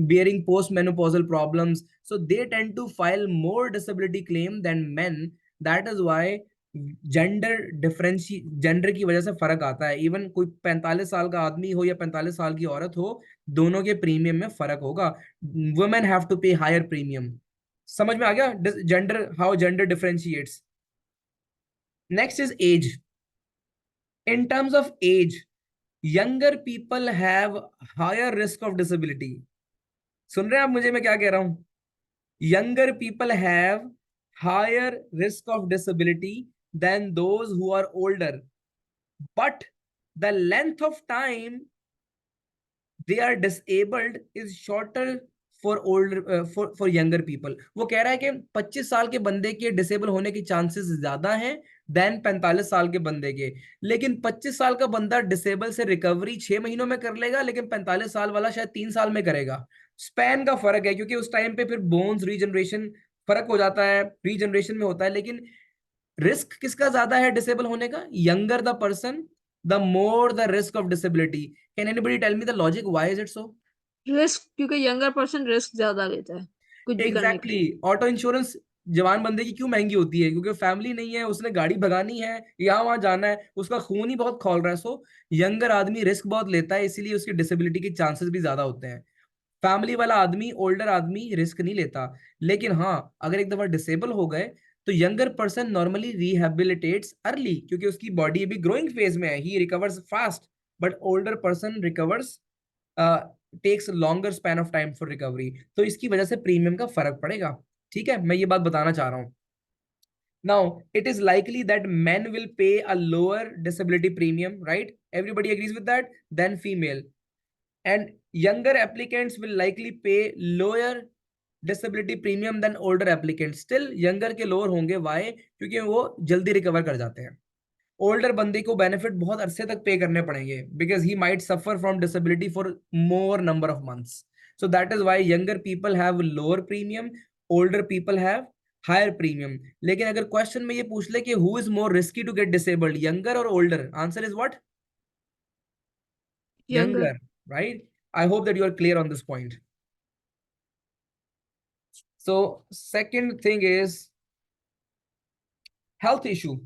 bearing postmenopausal problems, so they tend to file more disability claim than men. That is why gender की वजह से फर्क आता है. Even कोई 45 साल का आदमी हो या 45 साल की औरत हो, दोनों के प्रीमियम में फर्क होगा. Women have to pay higher premium. समझ में आ गया gender, how gender differentiates. Next is age. In terms of age, younger people have higher risk of disability. सुन रहे हैं आप मुझे, मैं क्या कह रहा हूं? Younger people have higher risk of disability than those who are older, but the length of time they are disabled is shorter for older for younger people. वो कह रहा है कि 25 साल के बंदे के डिसेबल होने के चांसेस ज्यादा हैं देन 45 साल के बंदे के. लेकिन 25 साल का बंदा डिसेबल से रिकवरी 6 महीनों में कर लेगा, लेकिन 45 साल वाला शायद 3 साल में करेगा. स्पैन का फर्क है, क्योंकि उस टाइम पे फिर बोन्स रीजनरेशन फर्क हो जाता है, रीजनरेशन में होता है. लेकिन रिस्क किसका ज्यादा है डिसेबल होने का? Younger the person, the more the risk of disability. Can anybody tell me the logic, why is it so? Risk, क्योंकि यंगर पर्सन रिस्क ज्यादा लेता है कुछ भी करने के लिए. एग्जैक्टली. ऑटो इंश्योरेंस जवान बंदे की क्यों महंगी होती है? क्योंकि फैमिली नहीं है, उसने गाड़ी भगानी है, यहाँ वहां जाना है, उसका खून ही बहुत खौल रहा है. सो यंगर आदमी रिस्क बहुत लेता है, इसीलिए उसकी डिसेबिलिटी के चांसेस भी ज्यादा होते हैं. फैमिली वाला आदमी, ओल्डर आदमी रिस्क नहीं लेता. लेकिन हाँ, अगर एक दफा डिसेबल हो गए तो younger person normally rehabilitates early, क्योंकि उसकी बॉडी अभी ग्रोइंग फेज में है, he recovers fast, but older person recovers takes longer span of time for recovery. तो इसकी वजह से प्रीमियम का फर्क पड़ेगा। ठीक है, मैं ये बात बताना चाह रहा हूँ। Now, it is likely that men will pay a lower disability premium, right? Everybody agrees with that, than female. And younger applicants will likely pay lower disability premium than older applicants. Still, younger के lower होंगे, why? क्योंकि वो जल्दी recover कर जाते हैं। Older बंदे को बेनिफिट बहुत अरसे तक पे करने पड़ेंगे, because he might suffer from disability for more number of months. So that is why younger people have lower premium, older people have higher premium. लेकिन अगर क्वेश्चन में ये पूछ ले कि who is more risky to get disabled, younger or older, answer is what? Younger, right? I hope that you are clear on this point. So second thing is health issue.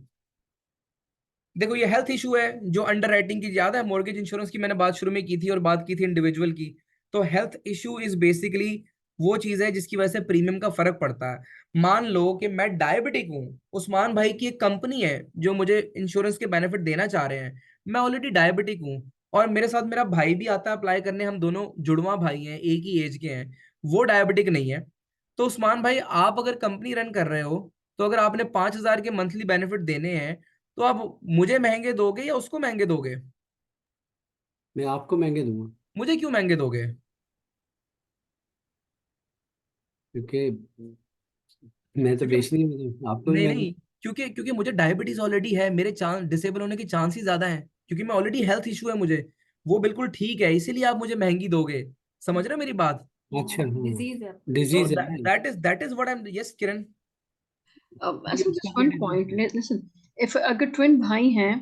देखो ये health issue है जो under writing की ज्यादा है, mortgage insurance की मैंने बात शुरू में की थी और बात की थी इंडिविजुअल की। तो हेल्थ इशू इज बेसिकली वो चीज है जिसकी वजह से प्रीमियम का फर्क पड़ता है। मान लो कि मैं डायबिटिक हूँ, उस्मान भाई की एक कंपनी है जो मुझे इंश्योरेंस के बेनिफिट देना चाह रहे हैं, मैं ऑलरेडी डायबिटिक हूँ और मेरे साथ मेरा भाई भी आता है अप्लाई करने, हम दोनों जुड़वा भाई हैं, एक ही एज के हैं, वो डायबिटिक नहीं है। तो उस्मान भाई आप अगर कंपनी रन कर रहे हो, तो अगर आपने 5,000 के मंथली बेनिफिट देने हैं, तो आप मुझे महंगे दोगे या उसको महंगे दोगे? मैं आपको महंगे दूंगा। मुझे क्यों महंगे दोगे? क्योंकि मैं तो क्योंकि बेचनी है, तो आपको भी नहीं महंगे। नहीं, क्योंकि क्योंकि मुझे डायबिटीज ऑलरेडी है, मेरे चांस डिसेबल होने के चांस ही ज्यादा है, क्योंकि मैं ऑलरेडी हेल्थ इशू है मुझे, वो बिल्कुल ठीक है, इसीलिए आप मुझे महंगी दोगे। समझ रहे हो मेरी बात? अच्छा, हाँ, डिजीज है। तो डिजीज है ना। That is what I am, yes Kiran. ये just उसका one भी point. disease Listen, if अगर ट्विन भाई हैं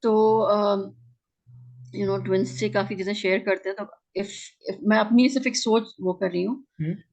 तो ट्विंस से काफी चीजें शेयर करते हैं, तो if मैं अपनी सिर्फ एक सोच वो कर रही हूँ,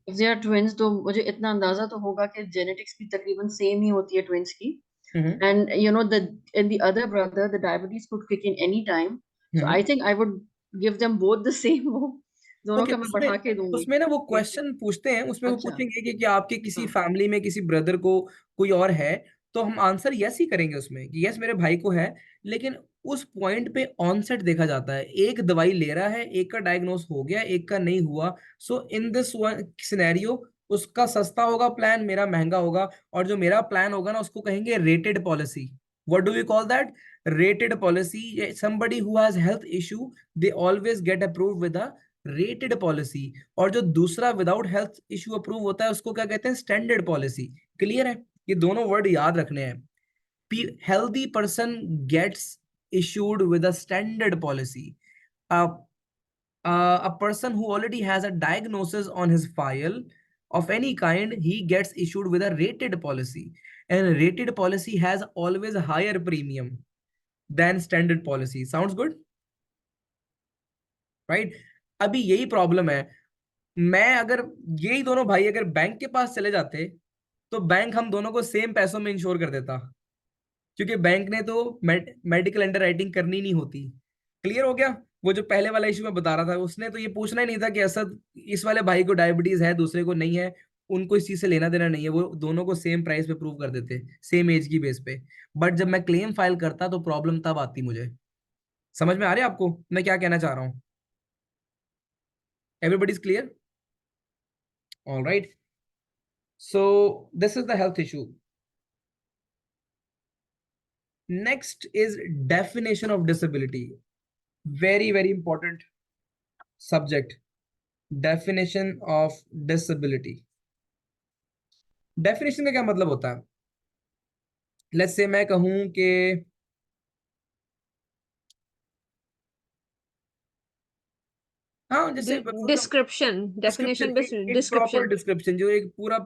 if they are twins, तो मुझे इतना अंदाजा तो होगा कि जेनेटिक्स भी तकरीबन सेम ही होती है ट्विंस की, and the in the other brother the diabetes could kick in any time, so I think I would give them both the same वो दोनों ओके, का मैं उसमें बढ़ा के दूंगी उसमें ना वो कि क्वेश्चन पूछते हैं, उसमें वो अच्छा, पूछेंगे कि आपके किसी हाँ, फैमिली में किसी ब्रदर को कोई और है, तो हम आंसर यस ही करेंगे उसमें कि यस मेरे भाई को है। लेकिन उस पॉइंट पे ऑनसेट देखा जाता है, एक दवाई ले रहा है, एक का डायग्नोस हो गया, एक का नहीं हुआ। सो इन दिस सिनेरियो उसका सस्ता होगा प्लान, मेरा महंगा होगा, और जो मेरा प्लान होगा ना उसको कहेंगे rated policy. What do we call that? Rated policy. somebody who has health issue, they always get approved with a rated policy. और जो दूसरा विदाउट हेल्थ इश्यू अप्रूव होता है उसको क्या कहते हैं? Standard policy. क्लियर है? ये दोनों वर्ड याद रखने हैं। Healthy person gets issued with a standard policy. A, a person who already has a diagnosis on his file of any kind, he gets issued with a rated policy. And rated policy has always a higher premium than standard policy. Sounds good? Right? अभी यही problem है। मैं अगर यही दोनों भाई अगर bank के पास चले जाते, तो बैंक हम दोनों को सेम पैसों में इंश्योर कर देता, क्योंकि बैंक ने तो मेडिकल अंडर राइटिंग करनी नहीं होती। क्लियर हो गया? वो जो पहले वाला इशू मैं बता रहा था, उसने तो ये पूछना ही नहीं था कि असद इस वाले भाई को डायबिटीज है दूसरे को नहीं है, उनको इस चीज से लेना देना नहीं है, वो दोनों को सेम प्राइस पे प्रूव कर देते, सेम एज की बेस पे। बट जब मैं क्लेम फाइल करता तो प्रॉब्लम तब आती मुझे। समझ में आ रहा है आपको मैं क्या कहना चाह रहा हूँ? Everybody is clear? All right, so this is the health issue. Next is definition of disability. Very very important subject. Definition of disability. Definition का क्या मतलब होता है? Let's say मैं कहूं कि हाँ, जैसे डिस्क्रिप्शन, डेफिनेशन बेस्ड एक प्रॉपर डिस्क्रिप्शन। डिस्क्रिप्शन, जो एक पूरा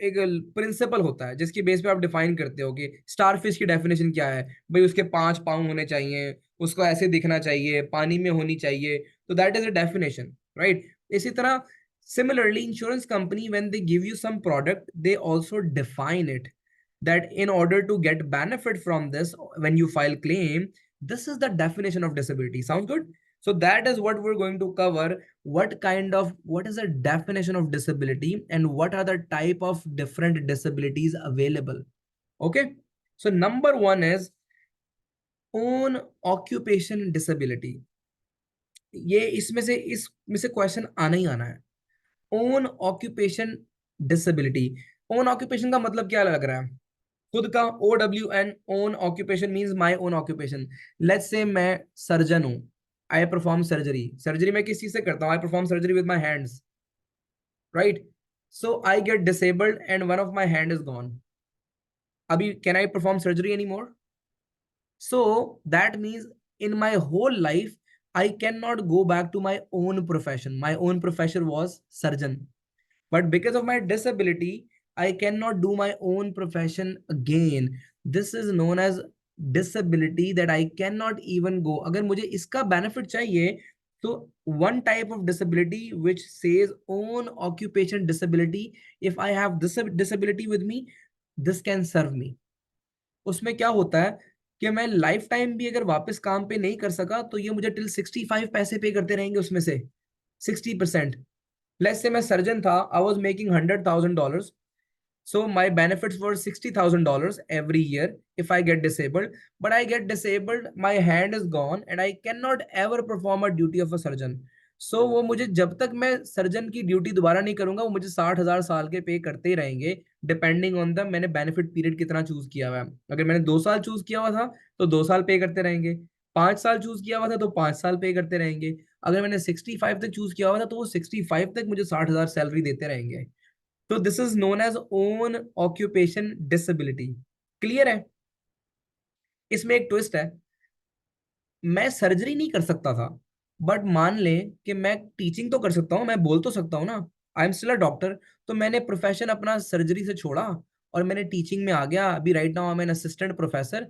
एक प्रिंसिपल होता है जिसकी बेस पे आप डिफाइन करते हो कि स्टारफिश की डेफिनेशन क्या है। भाई उसके 5 पाँव होने चाहिए, उसको ऐसे दिखना चाहिए, पानी में होनी चाहिए, तो that is a definition, right? इसी तरह similarly insurance company when they give you some product, they also define it that in order to get benefit from this when you file claim, this is the definition of disability. Sounds good? So that is what we're going to cover. What is the definition of disability and what are the type of different disabilities available? Okay, so number one is own occupation disability. ये इसमें से question आना ही आना है. Own occupation disability. Own occupation का मतलब क्या लग रहा है? खुद का. OWN, own occupation means my own occupation. Let's say मैं सर्जन हूं. I perform surgery. सर्जरी मैं किस चीज से करता हूं? I perform surgery with my hands, right? So I get disabled and one of my hand is gone. अभी can I perform surgery any more? So that means in my whole life, I cannot go back to my own profession. My own profession was surgeon. But because of my disability, I cannot do my own profession again. This is known as disability that I cannot even go. अगर मुझे इसका benefit चाहिए, तो one type of disability which says own occupation disability, if I have this disability with me, this can serve me. उसमें क्या होता है कि मैं लाइफ टाइम भी अगर वापस काम पे नहीं कर सका तो ये मुझे टिल 65 पैसे पे करते रहेंगे उसमें से 60%. लेट्स से मैं सर्जन था, I was making $100,000. So my benefits were $60,000 every year if I get disabled. But I get disabled, my hand is gone and I cannot ever perform a duty of a surgeon. So वो मुझे जब तक मैं surgeon की duty दोबारा नहीं करूंगा, वो मुझे 60,000 साल के पे करते ही रहेंगे, डिपेंडिंग ऑन द मैंने बेनिफिट पीरियड कितना चूज किया हुआ है. अगर मैंने 2 साल चूज किया हुआ था तो 2 साल पे करते रहेंगे. 5 साल चूज किया हुआ था तो 5 साल पे करते रहेंगे. अगर मैंने 65 तक चूज किया हुआ था तो वो 65 तक मुझे 60,000 सैलरी देते रहेंगे. तो this is known as own occupation disability. Clear है? इसमें एक ट्विस्ट है. मैं सर्जरी नहीं कर सकता था, बट मान ले कि मैं टीचिंग तो कर सकता हूं, मैं बोल तो सकता हूं ना, I am still a doctor. तो मैंने प्रोफेशन अपना सर्जरी से छोड़ा और मैंने टीचिंग में आ गया. अभी right now I am an assistant professor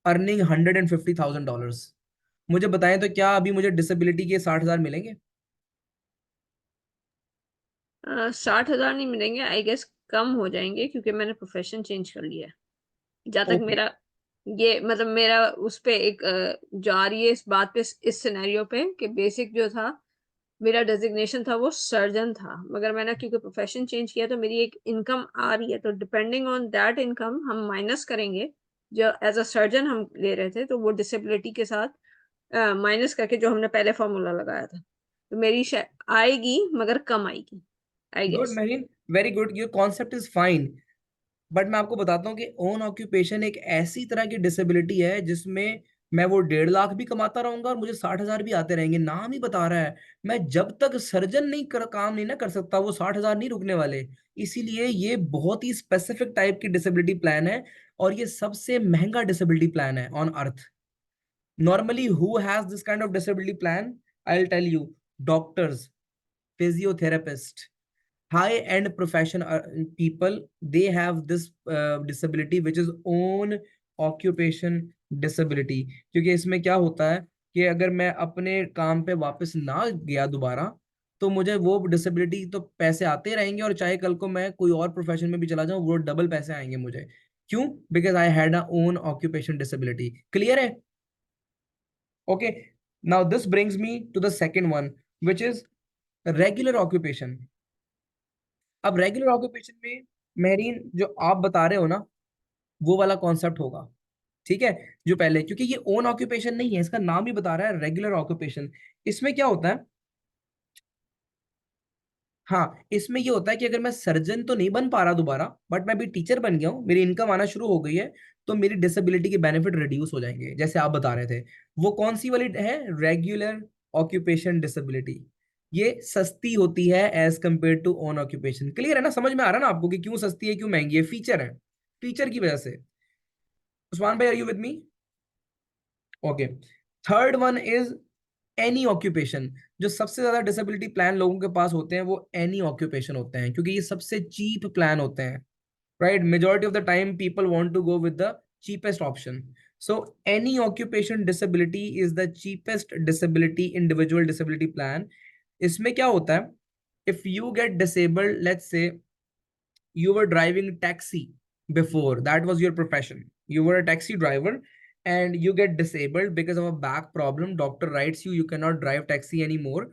earning $150,000. मुझे बताएं तो क्या अभी मुझे डिसेबिलिटी के 60,000 मिलेंगे? 60,000 नहीं मिलेंगे, आई गेस कम हो जाएंगे, क्योंकि मैंने प्रोफेशन चेंज कर लिया है. जहाँ तक ओके. मेरा ये मतलब मेरा उस पे एक जा रही है इस बात पे, इस सिनेरियो पे, कि बेसिक जो था मेरा डेजिग्नेशन था वो सर्जन था, मगर मैंने क्योंकि प्रोफेशन चेंज किया तो मेरी एक इनकम आ रही है, तो डिपेंडिंग ऑन दैट इनकम हम माइनस करेंगे जो एज अ सर्जन हम ले रहे थे, तो वो डिसेबिलिटी के साथ माइनस करके जो हमने पहले फॉर्मूला लगाया था, तो मेरी आएगी मगर कम आएगी, आई गुड गेस. महीन, very good, your concept is fine. But मैं आपको बताता हूँ कि ओन ऑक्यूपेशन एक ऐसी तरह की डिसेबिलिटी है जिसमें मैं वो 1.5 लाख भी कमाता रहूंगा और मुझे 60,000 भी आते रहेंगे. नाम ही बता रहा है. मैं जब तक सर्जन नहीं काम नहीं ना कर सकता, वो 60,000 नहीं रुकने वाले. इसीलिए ये बहुत ही स्पेसिफिक टाइप की डिसेबिलिटी प्लान है और ये सबसे महंगा डिसेबिलिटी प्लान है on earth. Normally who has this kind of disability plan? I will tell you. Doctors, physiotherapist, high end profession people, they have this disability which is own occupation disability. क्योंकि इसमें क्या होता है कि अगर मैं अपने काम पे वापस ना गया दोबारा तो मुझे वो डिसेबिलिटी तो पैसे आते रहेंगे, और चाहे कल को मैं कोई और प्रोफेशन में भी चला जाऊं वो डबल पैसे आएंगे मुझे. क्यों? Because I had a own occupation disability. Clear है? Okay. Now this brings me to the second one which is regular occupation. अब रेगुलर ऑक्यूपेशन में मेहरीन जो आप बता रहे हो ना, वो वाला कॉन्सेप्ट होगा. ठीक है? जो पहले, क्योंकि ये ओन ऑक्यूपेशन नहीं है, इसका नाम ही बता रहा है रेगुलर ऑक्यूपेशन. इसमें क्या होता है? हाँ, इसमें ये होता है कि अगर मैं सर्जन तो नहीं बन पा रहा दोबारा, बट मैं भी टीचर बन गया हूँ, मेरी इनकम आना शुरू हो गई है, तो मेरी डिसेबिलिटी के बेनिफिट रिड्यूस हो जाएंगे, जैसे आप बता रहे थे. वो कौन सी वाली है? Regular occupation disability. ये सस्ती होती है as compared to own occupation. Clear है ना? समझ में आ रहा है ना आपको कि क्यों सस्ती है, क्यों महंगी है? फीचर है, फीचर की वजह से. उस्मान भाई, are you with me? Okay. Third one is any occupation. जो सबसे ज्यादा डिसेबिलिटी प्लान लोगों के पास होते हैं वो एनी ऑक्यूपेशन होते हैं, क्योंकि ये सबसे चीप प्लान होते हैं, right? Majority of the time people want to go with the cheapest option. So any occupation disability is the cheapest disability individual disability plan. इसमें क्या होता है? If you get disabled, let's say you were driving taxi before, that was your profession, you were a taxi driver, and you get disabled because of a back problem, doctor writes you cannot drive taxi anymore,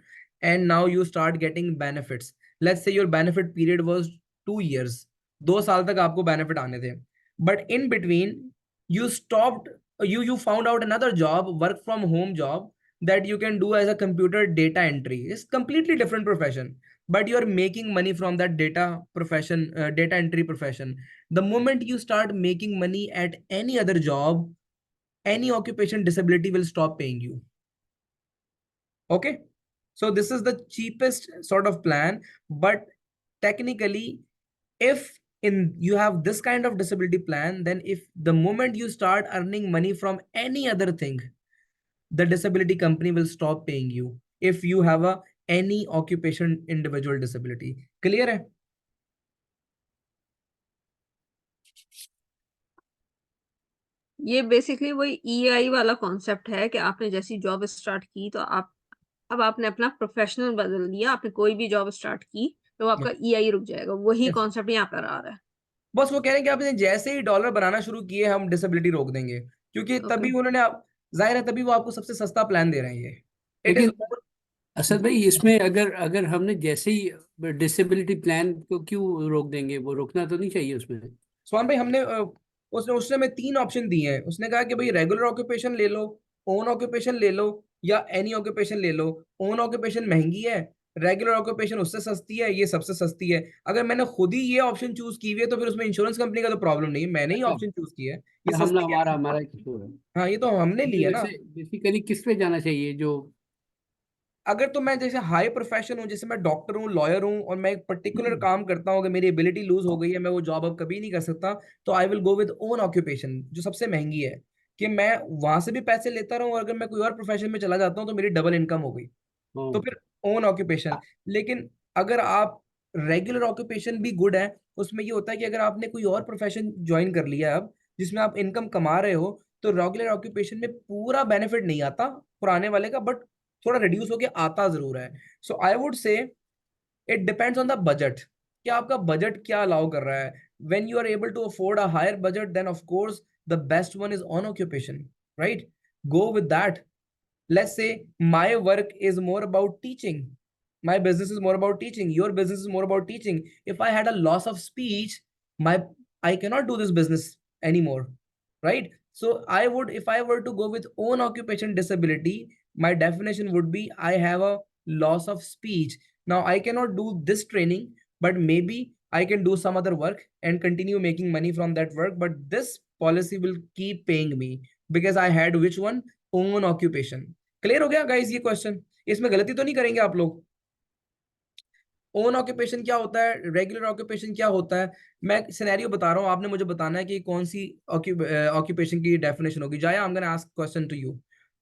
and now you start getting benefits. Let's say your benefit period was 2 years. 2 साल तक आपको benefit आने थे. but in between you stopped, you found out another job, work from home job, that you can do as a computer data entry. It's completely different profession, but you're making money from that data profession, data entry profession. The moment you start making money at any other job, any occupation disability will stop paying you. Okay, so this is the cheapest sort of plan, but technically, if in you have this kind of disability plan, then if the moment you start earning money from any other thing, the disability company will stop paying you if you have a any occupation individual disability. Clear hai? ये basically वही EI वाला concept है कि आपने जैसी job start की तो आप अब आपने अपना प्रोफेशनल बदल दिया, आपने कोई भी जॉब स्टार्ट की तो आपका ईआई रुक जाएगा। वही Yes. कॉन्सेप्ट यहाँ पर आ रहा है। बस वो कह रहे हैं कि आपने जैसे ही डॉलर बनाना शुरू किए हम डिसेबिलिटी रोक देंगे, क्योंकि तभी उन्होंने जाहिर है तभी वो आपको सबसे सस्ता प्लान दे रहे हैं। ये इट इज लेकिन असद भाई, इसमें अगर अगर हमने जैसे ही डिसेबिलिटी प्लान को क्यों रोक देंगे? वो रोकना तो नहीं चाहिए उसमें। स्वान भाई, हमने उसने हमें 3 ऑप्शन दिए हैं। उसने कहा कि भाई रेगुलर ऑक्यूपेशन ले लो, ओन ऑक्यूपेशन ले लो, या एनी ऑक्यूपेशन ले लो। ओन ऑक्यूपेशन महंगी है, रेगुलर ऑक्यूपेशन उससे सस्ती है, ये सबसे सस्ती है। अगर मैंने खुद ही ये ऑप्शन चूज की हुई है तो फिर उसमें इंश्योरेंस कंपनी का तो प्रॉब्लम नहीं है, मैंने ही अच्छा, ऑप्शन चूज किया है, ये हमला सस्ती हमारा है। हमारा कसूर है। हाँ, ये तो हमने हमें लिया ना। वैसे बेसिकली किस पे जाना चाहिए? जो अगर तो मैं जैसे हाई प्रोफेशन हूँ, जैसे मैं डॉक्टर हूँ, लॉयर हूँ, और मैं एक पर्टिकुलर काम करता हूँ, अगर मेरी एबिलिटी लूज हो गई है, मैं वो जॉब अब कभी नहीं कर सकता, तो I will go with own occupation, जो सबसे महंगी है, कि मैं वहां से भी पैसे लेता रहूं, और अगर मैं कोई और प्रोफेशन में चला जाता हूँ तो मेरी डबल इनकम हो गई, तो फिर ओन ऑक्यूपेशन। लेकिन अगर आप रेगुलर ऑक्यूपेशन भी गुड है, उसमें ये होता है कि अगर आपने कोई और प्रोफेशन ज्वाइन कर लिया अब जिसमें आप इनकम कमा रहे हो, तो रेगुलर ऑक्यूपेशन में पूरा बेनिफिट नहीं आता पुराने वाले का, बट थोड़ा रिड्यूस होके आता जरूर है। So I would say it depends on the budget, कि आपका बजट क्या अलाउ कर रहा है। When you are able to afford a higher budget, then of course the best one is own occupation, right? Go with that. Let's say my work is more about teaching, my business is more about teaching, your business is more about teaching. If I had a loss of speech, my I cannot do this business anymore, right? So I would, if I were to go with own occupation disability, my definition would be I have a loss of speech. Now I cannot do this training, but maybe I can do some other work and continue making money from that work, but this policy will keep paying me because I had which one? Own occupation. Clear हो गया guys ये question? इसमें गलती तो नहीं करेंगे आप लोग? ओन ऑक्यूपेशन क्या होता है, रेगुलर ऑक्यूपेशन क्या होता है? मैं सिनेरियो बता रहा हूँ, आपने मुझे बताना है कि कौन सी ऑक्यूपेशन की डेफिनेशन होगी। Jaya, I am gonna ask question to you,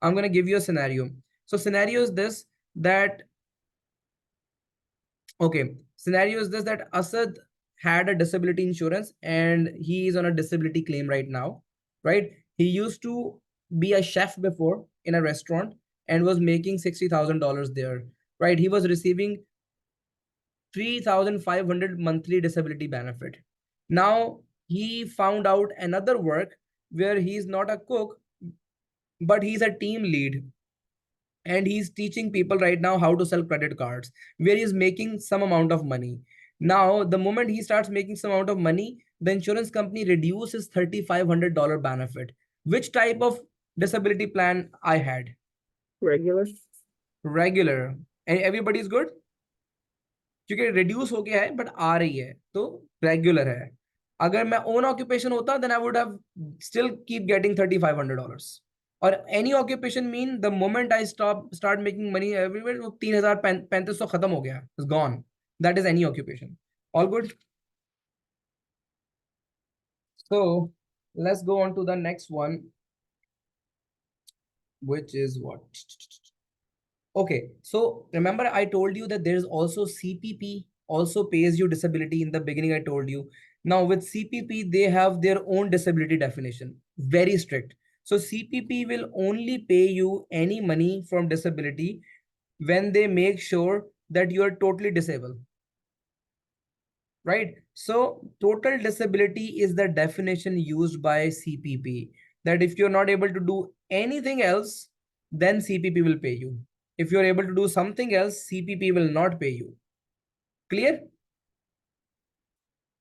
I am gonna give you a scenario. So scenario is this that, okay, scenario is this that Asad had a disability insurance and he is on a disability claim right now, right? He used to be a chef before in a restaurant and was making $60,000 there, right? He was receiving 3,500 monthly disability benefit. Now he found out another work where he's not a cook, but he's a team lead, and he's teaching people right now how to sell credit cards, where he's making some amount of money. Now the moment he starts making some amount of money, the insurance company reduces $3,500 benefit. Which type of disability plan I had? Regular. Regular. And everybody is good, क्योंकि reduce हो गया है but आ रही है, तो regular है। अगर मैं ओन ऑक्यूपेशन होता, then I would have still keep getting $3,500। और any occupation mean the moment I start making money everywhere, वो 3,035 खत्म हो गया, is gone. That is any occupation. All good? So let's go on to the next one, which is what? Okay, so remember I told you that there is also CPP also pays you disability. In the beginning I told you. Now with CPP they have their own disability definition, very strict. So CPP will only pay you any money from disability when they make sure that you are totally disabled, right? So total disability is the definition used by CPP, that if you're not able to do anything else, then CPP will pay you. If you're able to do something else, CPP will not pay you. Clear?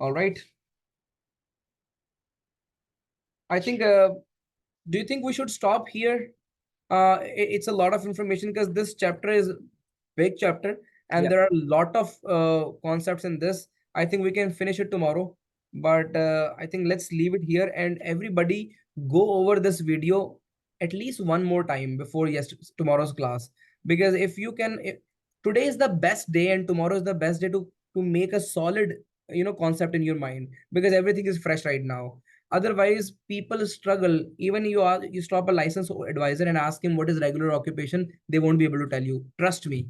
All right. I think, do you think we should stop here? It's a lot of information because this chapter is big chapter and Yeah. there are a lot of concepts in this. I think we can finish it tomorrow, but I think let's leave it here and everybody go over this video at least one more time before tomorrow's class. Because if you can, today is the best day and tomorrow is the best day to make a solid, concept in your mind, because everything is fresh right now. Otherwise, people struggle. Even you stop a licensed advisor and ask him what is regular occupation, they won't be able to tell you. Trust me,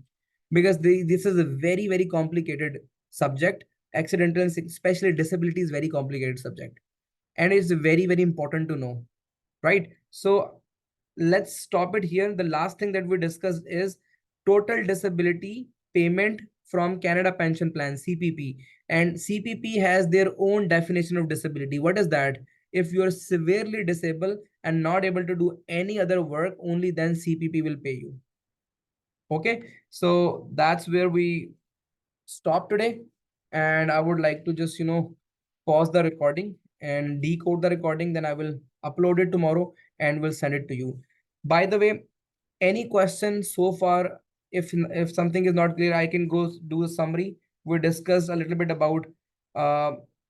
because this is a very, very complicated subject. Accidental and especially disability is very complicated subject, and it's very, very important to know, right? So let's stop it here. The last thing that we discussed is total disability payment from Canada Pension Plan, CPP. And CPP has their own definition of disability. What is that? If you are severely disabled and not able to do any other work, only then CPP will pay you. Okay, so that's where we stop today. And I would like to just, pause the recording and decode the recording. Then I will upload it tomorrow and will send it to you. By the way, any questions so far? If something is not clear, I can go do a summary. We discussed a little bit about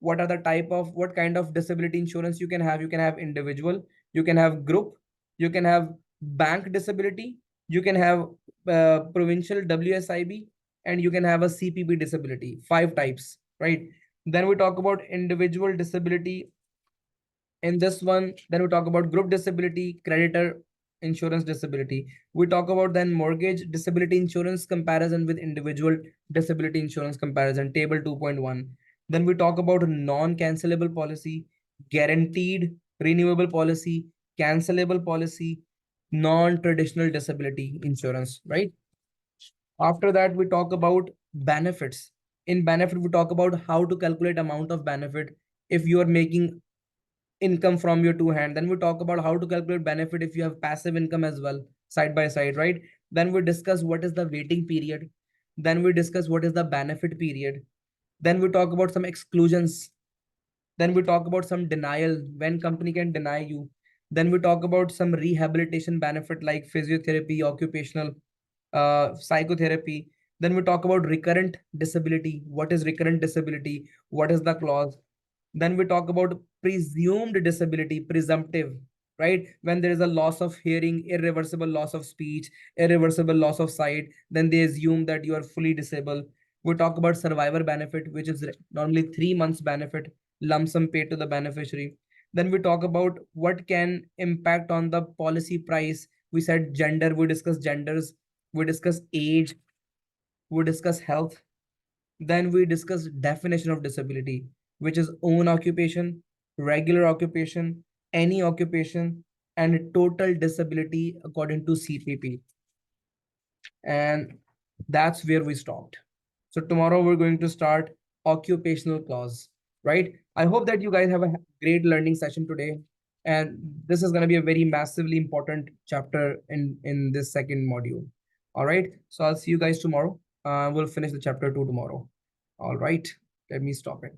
what are the what kind of disability insurance you can have. You can have individual, you can have group, you can have bank disability, you can have provincial WSIB, and you can have a CPP disability. 5 types, right? Then we talk about individual disability in this one. Then we talk about group disability, creditor insurance disability. We talk about then mortgage disability insurance comparison with individual disability insurance comparison, table 2.1. Then we talk about non-cancelable policy, guaranteed renewable policy, cancelable policy, non-traditional disability insurance, right? After that, we talk about benefits. In benefit, we talk about how to calculate amount of benefit if you are making income from your two hand. Then we talk about how to calculate benefit if you have passive income as well, side by side, right? Then we discuss what is the waiting period. Then we discuss what is the benefit period. Then we talk about some exclusions. Then we talk about some denial, when company can deny you. Then we talk about some rehabilitation benefit like physiotherapy, occupational psychotherapy. Then we talk about recurrent disability. What is recurrent disability? What is the clause? Then we talk about presumed disability, presumptive, right? When there is a loss of hearing, irreversible loss of speech, irreversible loss of sight, then they assume that you are fully disabled. We talk about survivor benefit, which is normally 3 months benefit, lump sum paid to the beneficiary. Then we talk about what can impact on the policy price. We said gender, we discuss genders, we discuss age, we discuss health. Then we discuss definition of disability, which is own occupation, regular occupation, any occupation, and total disability according to CPP. And that's where we stopped. So tomorrow we're going to start occupational clause, right? I hope that you guys have a great learning session today. And this is going to be a very massively important chapter in this second module. All right. So I'll see you guys tomorrow. We'll finish the chapter 2 tomorrow. All right. Let me stop it.